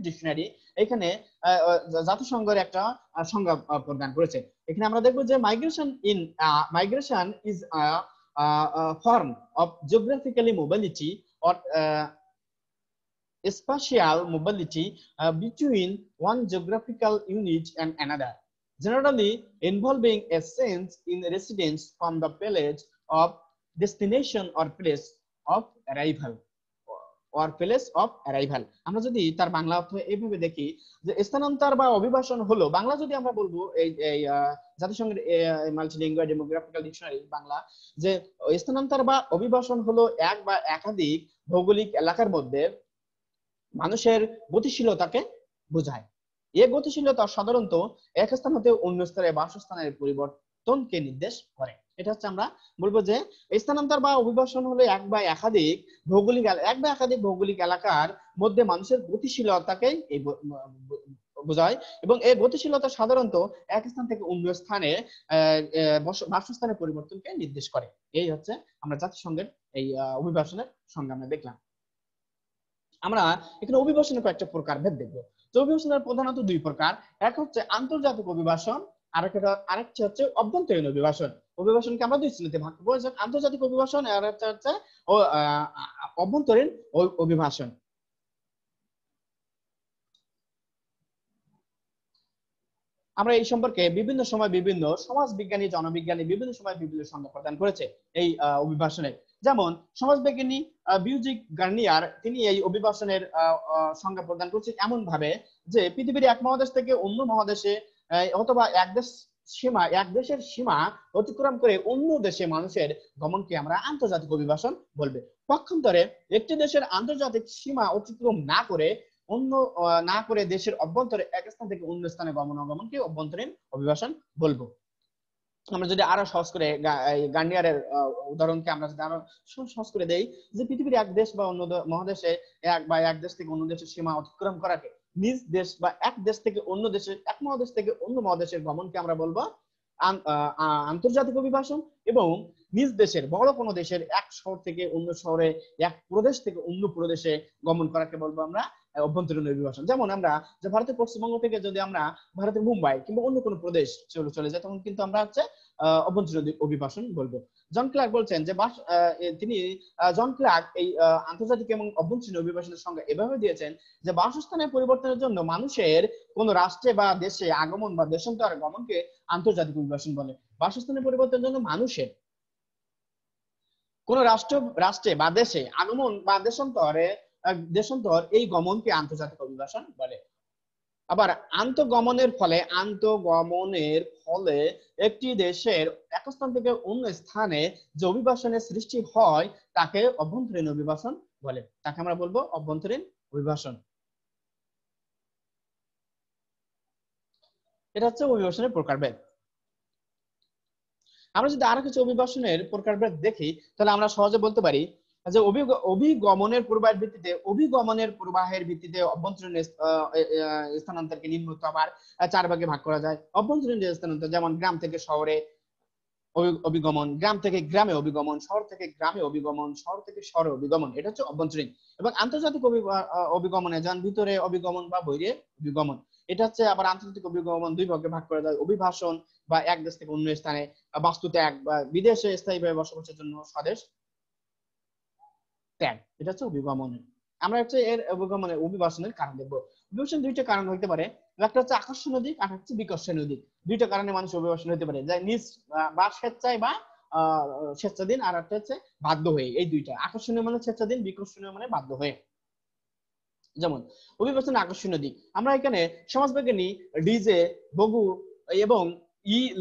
ডিকশনারি। এখানে জাতিসংঘের একটা সংজ্ঞা প্রদান করেছে। এখানে আমরা দেখবো যে migration is form of geographically mobility or spatial mobility between one geographical unit and another, generally involving a change in residence from the place of destination or place of arrival. আমরা যদি তার বাংলা অর্থ এইভাবে দেখি যে স্থানান্তর বা অভিবাসন হলো, বাংলা যদি আমরা বলবো এই জাতিসংঘের মাল্টিলিঙ্গুয়াল ডেমোগ্রাফিক্যাল ডিকশনারি বাংলা, যে স্থানান্তর বা অভিবাসন হলো এক বা একাধিক ভৌগোলিক এলাকার মধ্যে মানুষের গতিশীলতাকে বোঝায়। এই গতিশীলতা সাধারণত এক স্থান হতে অন্য স্থানে বাসস্থানের পরিবর্তনকে নির্দেশ করে। এটা হচ্ছে আমরা বলবো যে স্থানান্তর বা অভিবাসন হলো এক বা একাধিক ভৌগোলিক এলাকার মধ্যে মানুষের গতিশীলতাকে এই বোঝায়। এবং এই গতিশীলতা সাধারণত এক স্থান থেকে অন্য স্থানে বাসস্থানের পরিবর্তনকে নির্দেশ করে। এই হচ্ছে আমরা জাতিসংঘের এই অভিবাসনের সংজ্ঞা আমরা দেখলাম। আমরা এখানে অভিবাসনের কয়েকটা প্রকারভেদ দেখবো। যে অভিবাসনের প্রধানত দুই প্রকার, এক হচ্ছে আন্তর্জাতিক অভিবাসন, আরেকটি হচ্ছে অভ্যন্তরীণ অভিবাসন। অভিবাসনকে আমরা দুই শ্রেণীতে ভাগ করবো, আন্তর্জাতিক অভিবাসন আর একটা হচ্ছে অভ্যন্তরীণ অভিবাসন। আমরা এই সম্পর্কে বিভিন্ন সময় বিভিন্ন সমাজবিজ্ঞানী জনবিজ্ঞানী বিভিন্ন সময় বিভিন্ন সংজ্ঞা প্রদান করেছে এই অভিবাসনের। যেমন সমাজবিজ্ঞানী বিউজিক গার্নিয়ার তিনি এই অভিবাসনের সংজ্ঞা প্রদান করেছেন এমন ভাবে যে পৃথিবীর এক মহাদেশ থেকে অন্য মহাদেশে অথবা এক দেশের সীমা অতিক্রম করে অন্য দেশে মানুষের গমনকে আমরা আন্তর্জাতিক অভিবাসন বলবে। পক্ষান্তরে একটি দেশের আন্তর্জাতিক সীমা অতিক্রম না করে দেশের অভ্যন্তরে এক স্থান থেকে অন্য স্থানে গমনাগমনকে অভ্যন্তরীণ অভিবাসন বলবো। আমরা যদি আরো সহজ করে গার্নিয়ারের উদাহরণকে আমরা যদি আরো সহজ করে দেই, যে পৃথিবীর এক দেশ বা অন্য মহাদেশে এক দেশ থেকে অন্য দেশের সীমা অতিক্রম করাকে নিজ দেশ বা এক দেশ থেকে অন্য দেশে এক মহাদেশ থেকে অন্য মহাদেশের গমনকে আমরা বলবো আন্তর্জাতিক অভিবাসন। এবং নিজ দেশের বড় কোনো দেশের এক শহর থেকে অন্য শহরে, এক প্রদেশ থেকে অন্য প্রদেশে গমন করাকে বলবো আমরা অভ্যন্তরীণ অভিবাসন। যেমন আমরা যে ভারতের পশ্চিমবঙ্গ থেকে যদি আমরা ভারতের মুম্বাই কিংবা অন্য কোনো প্রদেশ চলে যাই, তখন কিন্তু আমরা হচ্ছে অভ্যন্তরীণ অভিবাসন বলবো। জন ক্লার্ক বলছেন যে জন ক্লার্ক এই আন্তর্জাতিক এবং অভ্যন্তরীণ অভিবাসনের সংজ্ঞা এভাবে দিয়েছেন যে বাসস্থানের পরিবর্তনের জন্য মানুষের কোন রাষ্ট্রে বা দেশে আগমন বা দেশান্তর গমনকে আন্তর্জাতিক অভিবাসন বলে। বাসস্থানের পরিবর্তনের জন্য মানুষের কোন রাষ্ট্রে বা দেশে আগমন বা দেশান্তর এই গমনকে আন্তর্জাতিক অভিবাসন বলে। আবার আন্তঃগমনের ফলে একটি দেশের এক স্থান থেকে অন্য স্থানে যে অভিবাসনের সৃষ্টি হয় তাকে অভ্যন্তরীণ অভিবাসন বলে। তাকে আমরা বলবো অভ্যন্তরীণ অভিবাসন। এটা হচ্ছে অভিবাসনের প্রকারভেদ। আমরা যদি আরো কিছু অভিবাসনের প্রকারভেদ দেখি, তাহলে আমরা সহজে বলতে পারি যে অভিগমনের প্রবাহের ভিত্তিতে অভ্যন্তরীণ স্থানান্তরকে নিম্নত আবার 4 ভাগে ভাগ করা যায়। অভ্যন্তরীণ স্থানান্তর যেমন গ্রাম থেকে শহরে অভিগমন, গ্রাম থেকে গ্রামে অভিগমন, শহর থেকে গ্রামে অভিগমন, শহর থেকে শহরে অভিগমন, এটা হচ্ছে অভ্যন্তরীণ। এবং আন্তর্জাতিক অভিগমনে যান ভিতরে অভিগমন বা বাইরে অভিগমন, এটা হচ্ছে আবার আন্তর্জাতিক অভিগমন 2 ভাগে ভাগ করা যায়। অভিবাসন বা এক দেশ থেকে অন্য স্থানে বাস্তু ত্যাগ বা বিদেশে স্থায়ীভাবে বসবাসের জন্য স্বদেশ ত্যাগ, এটা হচ্ছে অভিগমন। আমরা হচ্ছে এর অভিবাসনের কারণ দেখবো। অভিবাসন দুইটা কারণ হইতে পারে, একটা হচ্ছে আকর্ষণীয় দিক আর হচ্ছে বিকর্ষণীয় দিক। দুইটা কারণে মানুষ অভিবাসন হতে পারে, যা নিজ বা স্বেচ্ছায় বা স্বেচ্ছাধীন, আর একটা হচ্ছে বাধ্য হয়ে। এই দুইটা, আকর্ষণীয় মানে স্বেচ্ছাধীন, বিকর্ষণীয় মানে বাধ্য হয়ে। যেমন অভিবাসনের আকর্ষণীয় দিক, আমরা এখানে সমাজবিজ্ঞানী ডিজে বগু এবং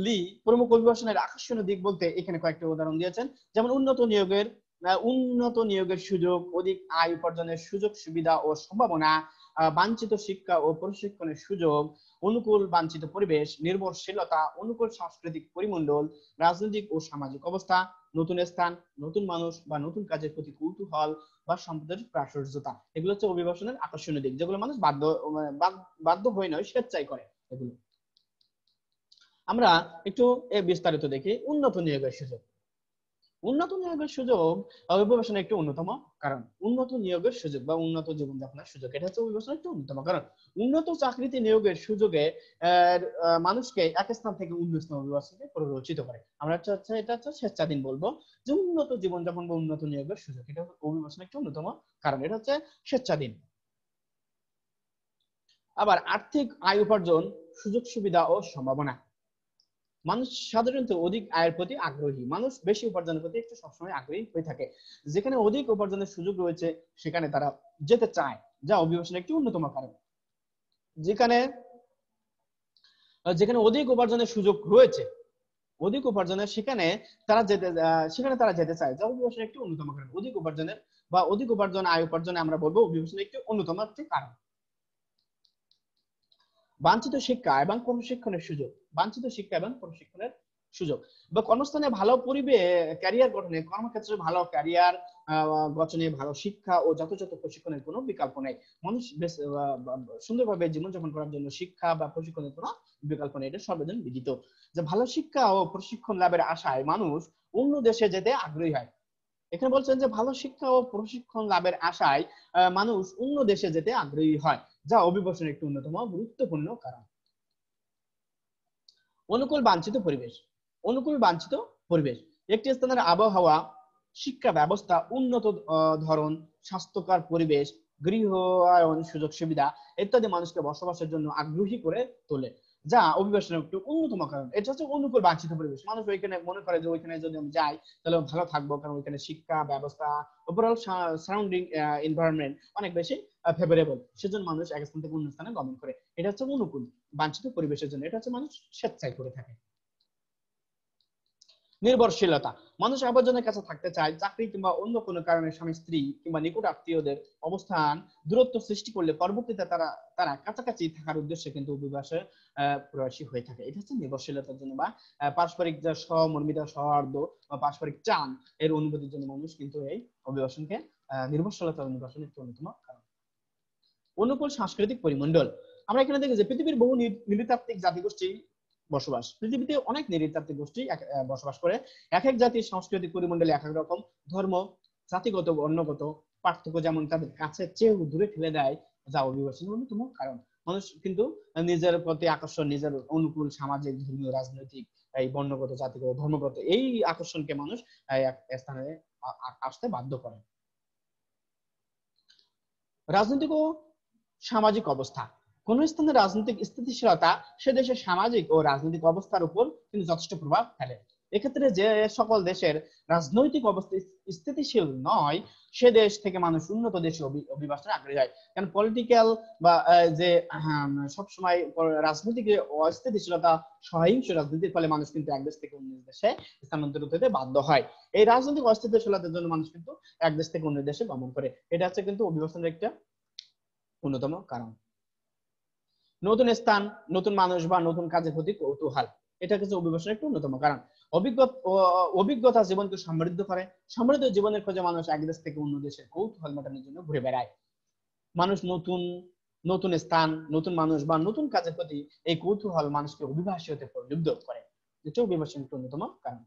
লি প্রমুখ অভিবাসনের আকর্ষণীয় দিক বলতে এখানে কয়েকটা উদাহরণ দিয়েছেন। যেমন উন্নত নিয়োগের সুযোগ, অধিক আয় উপার্জনের সুযোগ সুবিধা ও সম্ভাবনা, বাঞ্ছিত শিক্ষা ও প্রশিক্ষণের সুযোগ, অনুকূল বাঞ্ছিত পরিবেশ, নির্ভরশীলতা, অনুকূল সাংস্কৃতিক পরিমণ্ডল, রাজনৈতিক ও সামাজিক অবস্থা, নতুন স্থান, নতুন মানুষ বা নতুন কাজের প্রতি কৌতূহল বা সম্পদের প্রাচুর্যতা। এগুলো হচ্ছে অভিবাসনের আকর্ষণীয় দিক, যেগুলো মানুষ বাধ্য হয়ে নয়, স্বেচ্ছায় করে। এগুলো আমরা একটু বিস্তারিত দেখি। উন্নত নিয়োগের সুযোগ। উন্নত নিয়োগের সুযোগ অভিবাসনের একটি অন্যতম কারণ। উন্নত নিয়োগের সুযোগ বা উন্নত জীবনযাপনের সুযোগ, এটা হচ্ছে অভিবাসনের একটি অন্যতম কারণ। উন্নত চাকরিতে নিয়োগের সুযোগে মানুষকে এক স্থান থেকে অন্য স্থানে অভিবাসনকে প্ররোচিত করে। আমরা এটা হচ্ছে স্বেচ্ছাধীন বলবো, যে উন্নত জীবনযাপন বা উন্নত নিয়োগের সুযোগ, এটা অভিবাসনের একটি অন্যতম কারণ। এটা হচ্ছে স্বেচ্ছাধীন। আবার আর্থিক আয় উপার্জন, সুযোগ সুবিধা ও সম্ভাবনা। মানুষ সাধারণত অধিক আয়ের প্রতি আগ্রহী, মানুষ বেশি উপার্জনের প্রতি একটু সবসময় আগ্রহী হয়ে থাকে। যেখানে অধিক উপার্জনের সুযোগ রয়েছে সেখানে তারা যেতে চায়, যা অভিবাসনের একটি অন্যতম কারণ। যেখানে অধিক উপার্জনের সুযোগ রয়েছে, অধিক উপার্জনের সেখানে তারা যেতে চায়, যা অভিবাসনের একটি অন্যতম কারণ। অধিক উপার্জন আয় উপার্জনে আমরা বলবো অভিবাসনের একটি অন্যতম কারণ। বাঞ্ছিত শিক্ষা এবং প্রশিক্ষণের সুযোগ। বাঞ্ছিত শিক্ষা এবং প্রশিক্ষণের সুযোগ বা কর্মস্থানে ভালো পরিবেশ, ক্যারিয়ার গঠনে, কর্মক্ষেত্রে ভালো ক্যারিয়ার গঠনে, ভালো শিক্ষা ও যথাযথ প্রশিক্ষণের কোনো বিকল্প নেই। মানুষ বেশ সুন্দরভাবে জীবনযাপন করার জন্য শিক্ষা বা প্রশিক্ষণের কোনো বিকল্প নেই, এটা সর্বজন বিদিত। যে ভালো শিক্ষা ও প্রশিক্ষণ লাভের আশায় মানুষ অন্য দেশে যেতে আগ্রহী হয়। এখানে বলছেন যে ভালো শিক্ষা ও প্রশিক্ষণ লাভের আশায় মানুষ অন্য দেশে যেতে আগ্রহী হয়, যা অভিবাসনের একটি অন্যতম গুরুত্বপূর্ণ কারণ। অনুকূল বাঞ্ছিত পরিবেশ। অনুকূল বাঞ্ছিত পরিবেশ একটি স্থানের আবহাওয়া, শিক্ষা ব্যবস্থা, উন্নত ধরন, স্বাস্থ্যকর পরিবেশ, গৃহায়ন সুযোগ সুবিধা ইত্যাদি মানুষকে বসবাসের জন্য আগ্রহী করে তোলে, যা অভিবাসনের একটি অন্যতম কারণ। এটা হচ্ছে অনুকূল বাঞ্ছিত পরিবেশ। মানুষ ওইখানে মনে করে যে ওইখানে যদি আমি যাই তাহলে ভালো থাকবো, কারণ ওইখানে শিক্ষা ব্যবস্থা, ওভারঅল সারাউন্ডিং এনভায়রনমেন্ট অনেক বেশি ফেভারেবল। সেজন্য মানুষ এক স্থান থেকে অন্য স্থানে গমন করে। এটা হচ্ছে অনুকূল বাঞ্ছিত পরিবেশের জন্য। এটা হচ্ছে মানুষ স্বেচ্ছায় করে থাকে। নির্ভরশীলতা। মানুষ আবর্জনের কাছে থাকতে চায়। চাকরি কিংবা অন্য কোনো কারণে স্বামী স্ত্রী কিংবা নিকট আত্মীয়দের অবস্থান দূরত্ব সৃষ্টি করলে পরবর্তীতে তারা কাছাকাছি থাকার উদ্দেশ্যে কিন্তু অভিবাসে প্রবাসী হয়ে থাকে। এটা হচ্ছে নির্ভরশীলতার জন্য বা পারস্পরিক যে সহমর্মিতা, সৌহার্দ্য বা পারস্পরিক চান এর অনুভূতির জন্য মানুষ কিন্তু এই অভিবাসনকে নির্ভরশীলতা অভিবাসনের একটি অন্যতম কারণ। অনুকূল সাংস্কৃতিক পরিমণ্ডল। আমরা এখানে দেখি যে পৃথিবীর বহু নৃতাত্ত্বিক জাতিগোষ্ঠী বসবাস। পৃথিবীতে অনেক নৃতাত্ত্বিক গোষ্ঠী বসবাস করে। এক এক জাতির সাংস্কৃতিক পরিমণ্ডলে এক এক রকম ধর্ম, জাতিগত, বর্ণগত পার্থক্য যেমন তাদের কাছে চেয়ে দূরে ঠেলে দেয়, যা অভিবাসনের অন্যতম কারণ। মানুষ কিন্তু নিজের প্রতি আকর্ষণ, নিজের অনুকূল সামাজিক, ধর্মীয়, রাজনৈতিক, এই বর্ণগত, জাতিগত, ধর্মগত এই আকর্ষণকে মানুষ এক স্থানে আসতে বাধ্য করে। রাজনৈতিক ও সামাজিক অবস্থা। কোন স্থানের রাজনৈতিক স্থিতিশীলতা সে দেশের সামাজিক ও রাজনৈতিক অবস্থার উপর কিন্তু যথেষ্ট প্রভাব ফেলে। এক্ষেত্রে যে সকল দেশের রাজনৈতিক অবস্থা স্থিতিশীল নয়, সে দেশ থেকে মানুষ উন্নত দেশে অভিবাসনে আগ্রহী হয়। কারণ পলিটিক্যাল বা যে সবসময় রাজনৈতিক অস্থিতিশীলতা, সহিংস রাজনীতির ফলে মানুষ কিন্তু এক দেশ থেকে অন্য দেশে স্থানান্তরিত হতে বাধ্য হয়। এই রাজনৈতিক অস্থিতিশীলতার জন্য মানুষ কিন্তু এক দেশ থেকে অন্য দেশে গমন করে। এটা হচ্ছে কিন্তু অভিবাসনের একটা অন্যতম কারণ। নতুন স্থান, নতুন মানুষ বা নতুন কাজের প্রতি কৌতূহল, এটা কিছু অভিবাসনের একটা অন্যতম কারণ। অভিজ্ঞতা জীবনকে সমৃদ্ধ করে। সমৃদ্ধ জীবনের খোঁজে মানুষ এক দেশ থেকে অন্য দেশে কৌতূহল মেটানোর জন্য ঘুরে বেড়ায়। মানুষ নতুন নতুন স্থান, নতুন মানুষ বা নতুন কাজের প্রতি এই কৌতূহল মানুষকে অভিবাসী হতে প্রলুব্ধ করে। এটা অভিবাসনের একটা অন্যতম কারণ।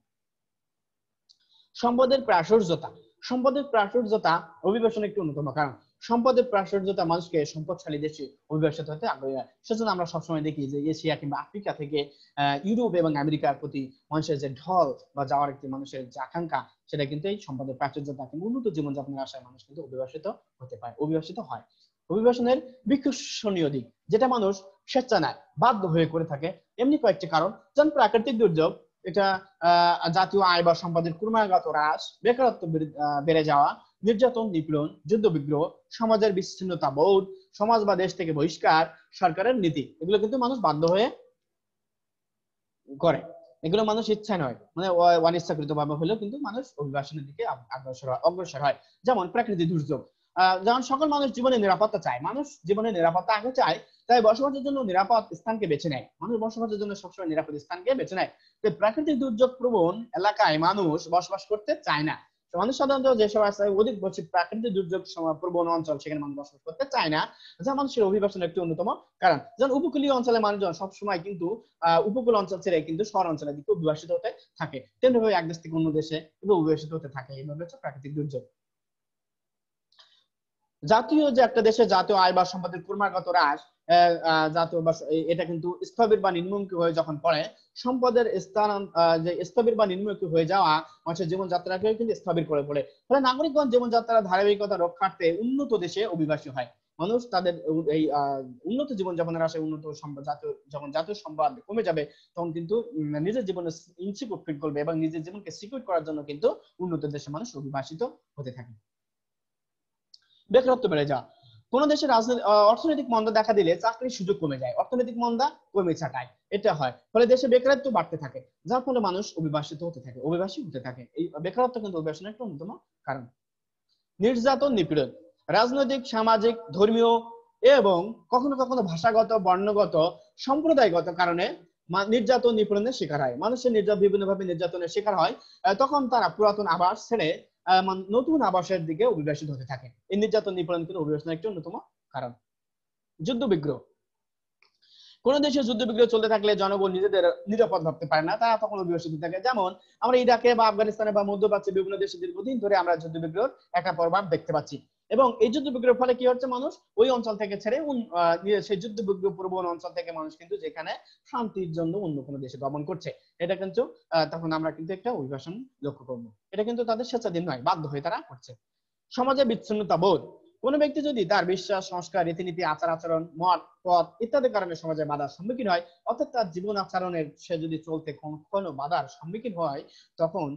সম্পদের প্রাচুর্যতা। সম্পদের প্রাচুর্যতা অভিবাসনের একটি অন্যতম কারণ। সম্পদের প্রাচুর্যতা মানুষকে সম্পদশালী দেশে অভিবাসিত হতে আগ্রহী হয়। সেজন্য আমরা সবসময় দেখি যে এশিয়া কিংবা আফ্রিকা থেকে ইউরোপ এবং আমেরিকার প্রতি মানুষের যে ঢল বা যাওয়ার একটি মানুষের যে আকাঙ্ক্ষা, সেটা কিন্তু এই সম্পদের প্রাচুর্যতা কিংবা উন্নত জীবনযাপনের আশায় মানুষ কিন্তু অভিবাসিত হতে পারে, অভিবাসিত হয়। অভিবাসনের বিকর্ষণীয় দিক, যেটা মানুষ স্বেচ্ছা নয়, বাধ্য হয়ে করে থাকে, এমনি কয়েকটি কারণ। যেমন প্রাকৃতিক দুর্যোগ, এটা জাতীয় আয় বা সম্পদের ক্রমাগত হ্রাস, বেকারত্ব বেড়ে যাওয়া, নির্যাতন, নিপীড়ন, যুদ্ধ বিগ্রহ, সমাজের বিচ্ছিন্নতা বোধ, সমাজ বা দেশ থেকে বহিষ্কার, সরকারের নীতি, এগুলো কিন্তু মানুষ বাধ্য হয়ে করে। এগুলো মানুষ ইচ্ছা নয়, মানে অনিচ্ছাকৃত ভাবে হলেও কিন্তু মানুষ অভিবাসনের দিকে অগ্রসর হয়। যেমন প্রাকৃতিক দুর্যোগ, যেমন সকল মানুষ জীবনে নিরাপত্তা চায়, মানুষ জীবনে নিরাপত্তা আগে চায়, তাই বসবাসের জন্য নিরাপদ স্থানকে বেছে নেয়। মানুষ বসবাসের জন্য সবসময় নিরাপদ স্থানকে বেছে নেয়। প্রাকৃতিক দুর্যোগ প্রবণ এলাকায় মানুষ বসবাস করতে চায় না। মানুষ সাধারণত যেসব আছে অধিক প্রাকৃতিক দুর্যোগ প্রবণ অঞ্চল, সেখানে মানুষ বসবাস করতে চায় না, যা মানুষের অভিবাসনের একটি অন্যতম কারণ। যেমন উপকূলীয় অঞ্চলে মানুষজন সবসময় কিন্তু উপকূল অঞ্চল ছেড়ে কিন্তু শহর অঞ্চলের দিকে অভিবাসিত হতে থাকে। তেমনিভাবে এক দেশ থেকে অন্য দেশে অভিবাসিত হতে থাকে। এইভাবে হচ্ছে প্রাকৃতিক দুর্যোগ। জাতীয় যে একটা দেশের জাতীয় আয় বা সম্পদের ক্রমাগত হ্রাস, জাতীয় বা এটা কিন্তু স্থবির বা নিম্নমুখী হয়ে যখন পড়ে, সম্পদের স্থান যে স্থবির বা নিম্নমুখী হয়ে যাওয়া মানুষের জীবনযাত্রাকেও কিন্তু স্থবির করে পড়ে। ফলে নাগরিকগণ জীবনযাত্রার ধারাবাহিকতা রক্ষার্থে উন্নত দেশে অভিবাসী হয়। মানুষ তাদের এই উন্নত জীবনযাপনের আশায় উন্নত যখন জাতীয় সম্পদ কমে যাবে, তখন কিন্তু নিজের জীবনে ইনসিকিউর ফিল করবে এবং নিজের জীবনকে সিকিউর করার জন্য কিন্তু উন্নত দেশে মানুষ অভিবাসিত হতে থাকে। বেকারত্ব বেড়ে যাওয়া। কোন দেশের অর্থনৈতিক মন্দা দেখা দিলে চাকরির সুযোগ কমে যায়, অর্থনৈতিক মন্দা কমে ছাটায়, এটা হয়। ফলে দেশে বেকারত্ব বাড়তে থাকে, যার ফলে মানুষ অভিবাসিত হতে থাকে, অভিবাসী হতে থাকে। এই বেকারত্ব কিন্তু অভিবাসনের একটা অন্যতম কারণ। নির্যাতন, নিপীড়ন, রাজনৈতিক, সামাজিক, ধর্মীয় এবং কখনো কখনো ভাষাগত, বর্ণগত, সম্প্রদায়গত কারণে নির্যাতন নিপীড়নের শিকার হয়, মানুষের বিভিন্নভাবে নির্যাতনের শিকার হয়, তখন তারা পুরাতন আবাস ছেড়ে নতুন আবাসের দিকে অভিবাসিত হতে থাকে। এই নির্যাতন নিপীড়ন কিন্তু অভিবাসনের একটি অন্যতম কারণ। যুদ্ধ বিগ্রহ, কোন দেশে যুদ্ধ বিগ্রহ চলতে থাকলে জনগণ নিজেদের নিরাপদ ভাবতে পারে না, তারা তখন অভিবাসিত থাকে। যেমন আমরা ইরাকে বা আফগানিস্তানে বা মধ্যপ্রাচ্যে বিভিন্ন দেশে দীর্ঘদিন ধরে আমরা যুদ্ধ বিগ্রহ একটা প্রভাব দেখতে পাচ্ছি। এবং এই যুদ্ধ বিগ্রহের ফলে কি হচ্ছে, মানুষ ওই অঞ্চল থেকে ছেড়ে সেই যুদ্ধ বিগ্রহ প্রবণ অঞ্চল থেকে মানুষ কিন্তু যেখানে শান্তির জন্য অন্য কোনো দেশে গমন করছে, এটা কিন্তু তখন আমরা কিন্তু একটা অভিবাসন লক্ষ্য করবো। এটা কিন্তু তাদের স্বেচ্ছাধীন নয়, বাধ্য হয়ে তারা করছে। সমাজে বিচ্ছিন্নতা বোধ, কোন ব্যক্তি যদি তার বিশ্বাস, সংস্কার, রীতিনীতি, আচার আচরণ, মত, পথ ইত্যাদি কারণে সমাজে বাধার সম্মুখীন হয়, অর্থাৎ তার জীবন আচরণের সে যদি চলতে কোনো বাধার সম্মুখীন হয়, তখন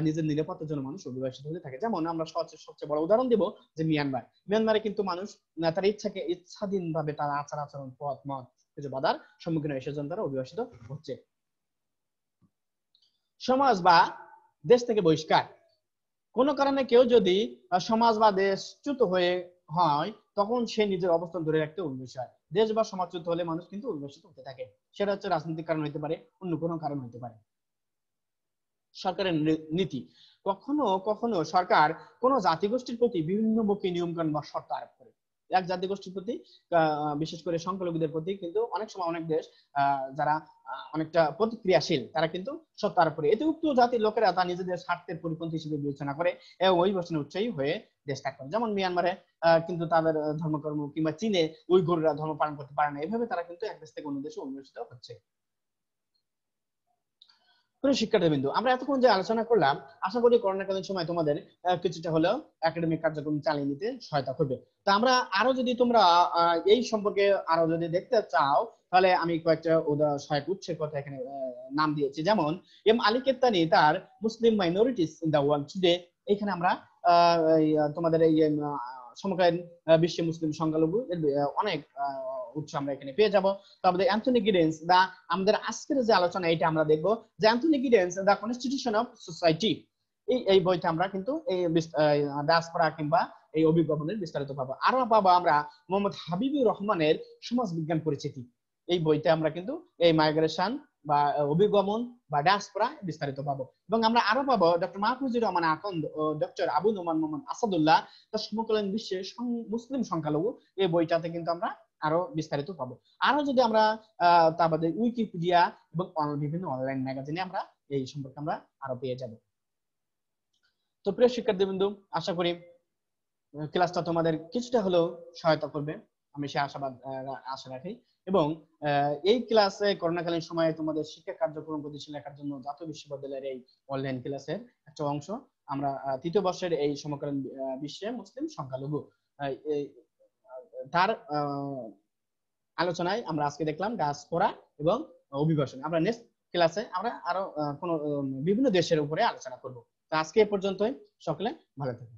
নিজের নিরাপত্তার জন্য মানুষ অভিবাসিত হতে থাকে। যেমন আমরা সবচেয়ে বড় উদাহরণ দিব যে মিয়ানমারে কিন্তু মানুষ তার ইচ্ছাধীন ভাবে তার আচার আচরণ, পথ, মত কিছু বাধার সম্মুখীন হয়, সেজন্য তারা অভিবাসিত হচ্ছে। সমাজ বা দেশ থেকে বহিষ্কার, কোন কারণে কেউ যদি সমাজ বা দেশচ্যুত হয়ে হয়, তখন সে নিজের অবস্থান ধরে রাখতে উন্মেষ হয়। দেশ বা সমাজচ্যুত হলে মানুষ কিন্তু উন্মেষিত হতে থাকে। সেটা হচ্ছে রাজনৈতিক কারণ হতে পারে, অন্য কোনো কারণ হতে পারে। সরকারের নীতি, কখনো কখনো সরকার কোন জাতিগোষ্ঠীর প্রতি বিভিন্নমুখী নিয়মকানুন বা শর্ত আরোপ করে। এক জাতিগোষ্ঠীর প্রতি, বিশেষ করে সংখ্যালঘুদের প্রতি কিন্তু অনেক সময় অনেক দেশ যারা অনেকটা প্রতিক্রিয়াশীল, তারা কিন্তু শর্ত আরোপ করে। এতে উক্ত জাতির লোকেরা তা নিজেদের স্বার্থের পরিপন্থী হিসেবে বিবেচনা করে এবং অভিবাসনে উৎসাহী হয়ে দেশ ত্যাগ করে। যেমন মিয়ানমারে কিন্তু তাদের ধর্মকর্ম, কিংবা চীনে উইঘুররা ধর্ম পালন করতে পারে না, এভাবে তারা কিন্তু এক দেশ থেকে অন্য দেশে অভিবাসিত হচ্ছে। শিক্ষার্থীবৃন্দ, আমরা এতক্ষণ যে আলোচনা করলাম, আশা করি করোনাকালীন সময় তোমাদের কিছুটা হলেও একাডেমিক কার্যক্রম চালিয়ে নিতে সহায়তা করবে। তো আমরা আরো যদি তোমরা এই সম্পর্কে আরো যদি দেখতে চাও, তাহলে আমি কয়েকটা সহায়ক উৎসের কথা এখানে নাম দিয়েছি। যেমন এম আলী কেত্তানি তার Muslim minorities in the world today, এখানে আমরা তোমাদের এই সমকালীন বিশ্বে মুসলিম সংখ্যালঘু অনেক উৎস আমরা এখানে পেয়ে যাব। তারপরে অ্যান্থনি গিডেন্স আমাদের আজকের যে আলোচনা, এটা আমরা দেখবো যে Anthony Giddens the constitution of society, এই বইটা আমরা কিন্তু এই ডায়াসপোরা কিংবা এই অভিজ্ঞাপনের বিস্তারিত পাবো। আরো পাবো আমরা মোহাম্মদ হাবিবুর রহমানের সমাজ বিজ্ঞান পরিচিতি, এই বইতে আমরা কিন্তু এই মাইগ্রেশন বা অভিগমন বা ডায়াসপোরা বিস্তারিত পাবো। এবং আমরা আরো পাবো ডক্টর মাহফুজুর রহমান আকন্দ ও ডক্টর আবু নোমান মোহাম্মদ আসাদুল্লাহ তার সমকালীন বিশ্বে মুসলিম সংখ্যালঘু, এই বইটাতে কিন্তু আমরা আরো বিস্তারিত পাবো। আরো যদি আমরা তা বাদে উইকিপিডিয়া এবং বিভিন্ন অনলাইন ম্যাগাজিনে আমরা এই সম্পর্কে আমরা আরো পেয়ে যাব। তো প্রিয় শিক্ষার্থীবৃন্দ, আশা করি ক্লাসটা তোমাদের কিছুটা হলেও সহায়তা করবে, আমি সে আশা রাখি। এবং এই ক্লাসে করোনাকালীন সময়ে তোমাদের শিক্ষা কার্যক্রম গতিশীল রাখার জন্য জাতীয় বিশ্ববিদ্যালয়ের এই অনলাইন ক্লাসের একটা অংশ আমরা তৃতীয় বর্ষের এই সমকালীন বিশ্বে মুসলিম সংখ্যালঘু তার আলোচনায় আমরা আজকে দেখলাম ডায়াসপোরা এবং অভিবাসন। আমরা নেক্সট ক্লাসে আমরা আরো বিভিন্ন দেশের উপরে আলোচনা করব। তো আজকে এ পর্যন্তই, সকলে ভালো থাকুন।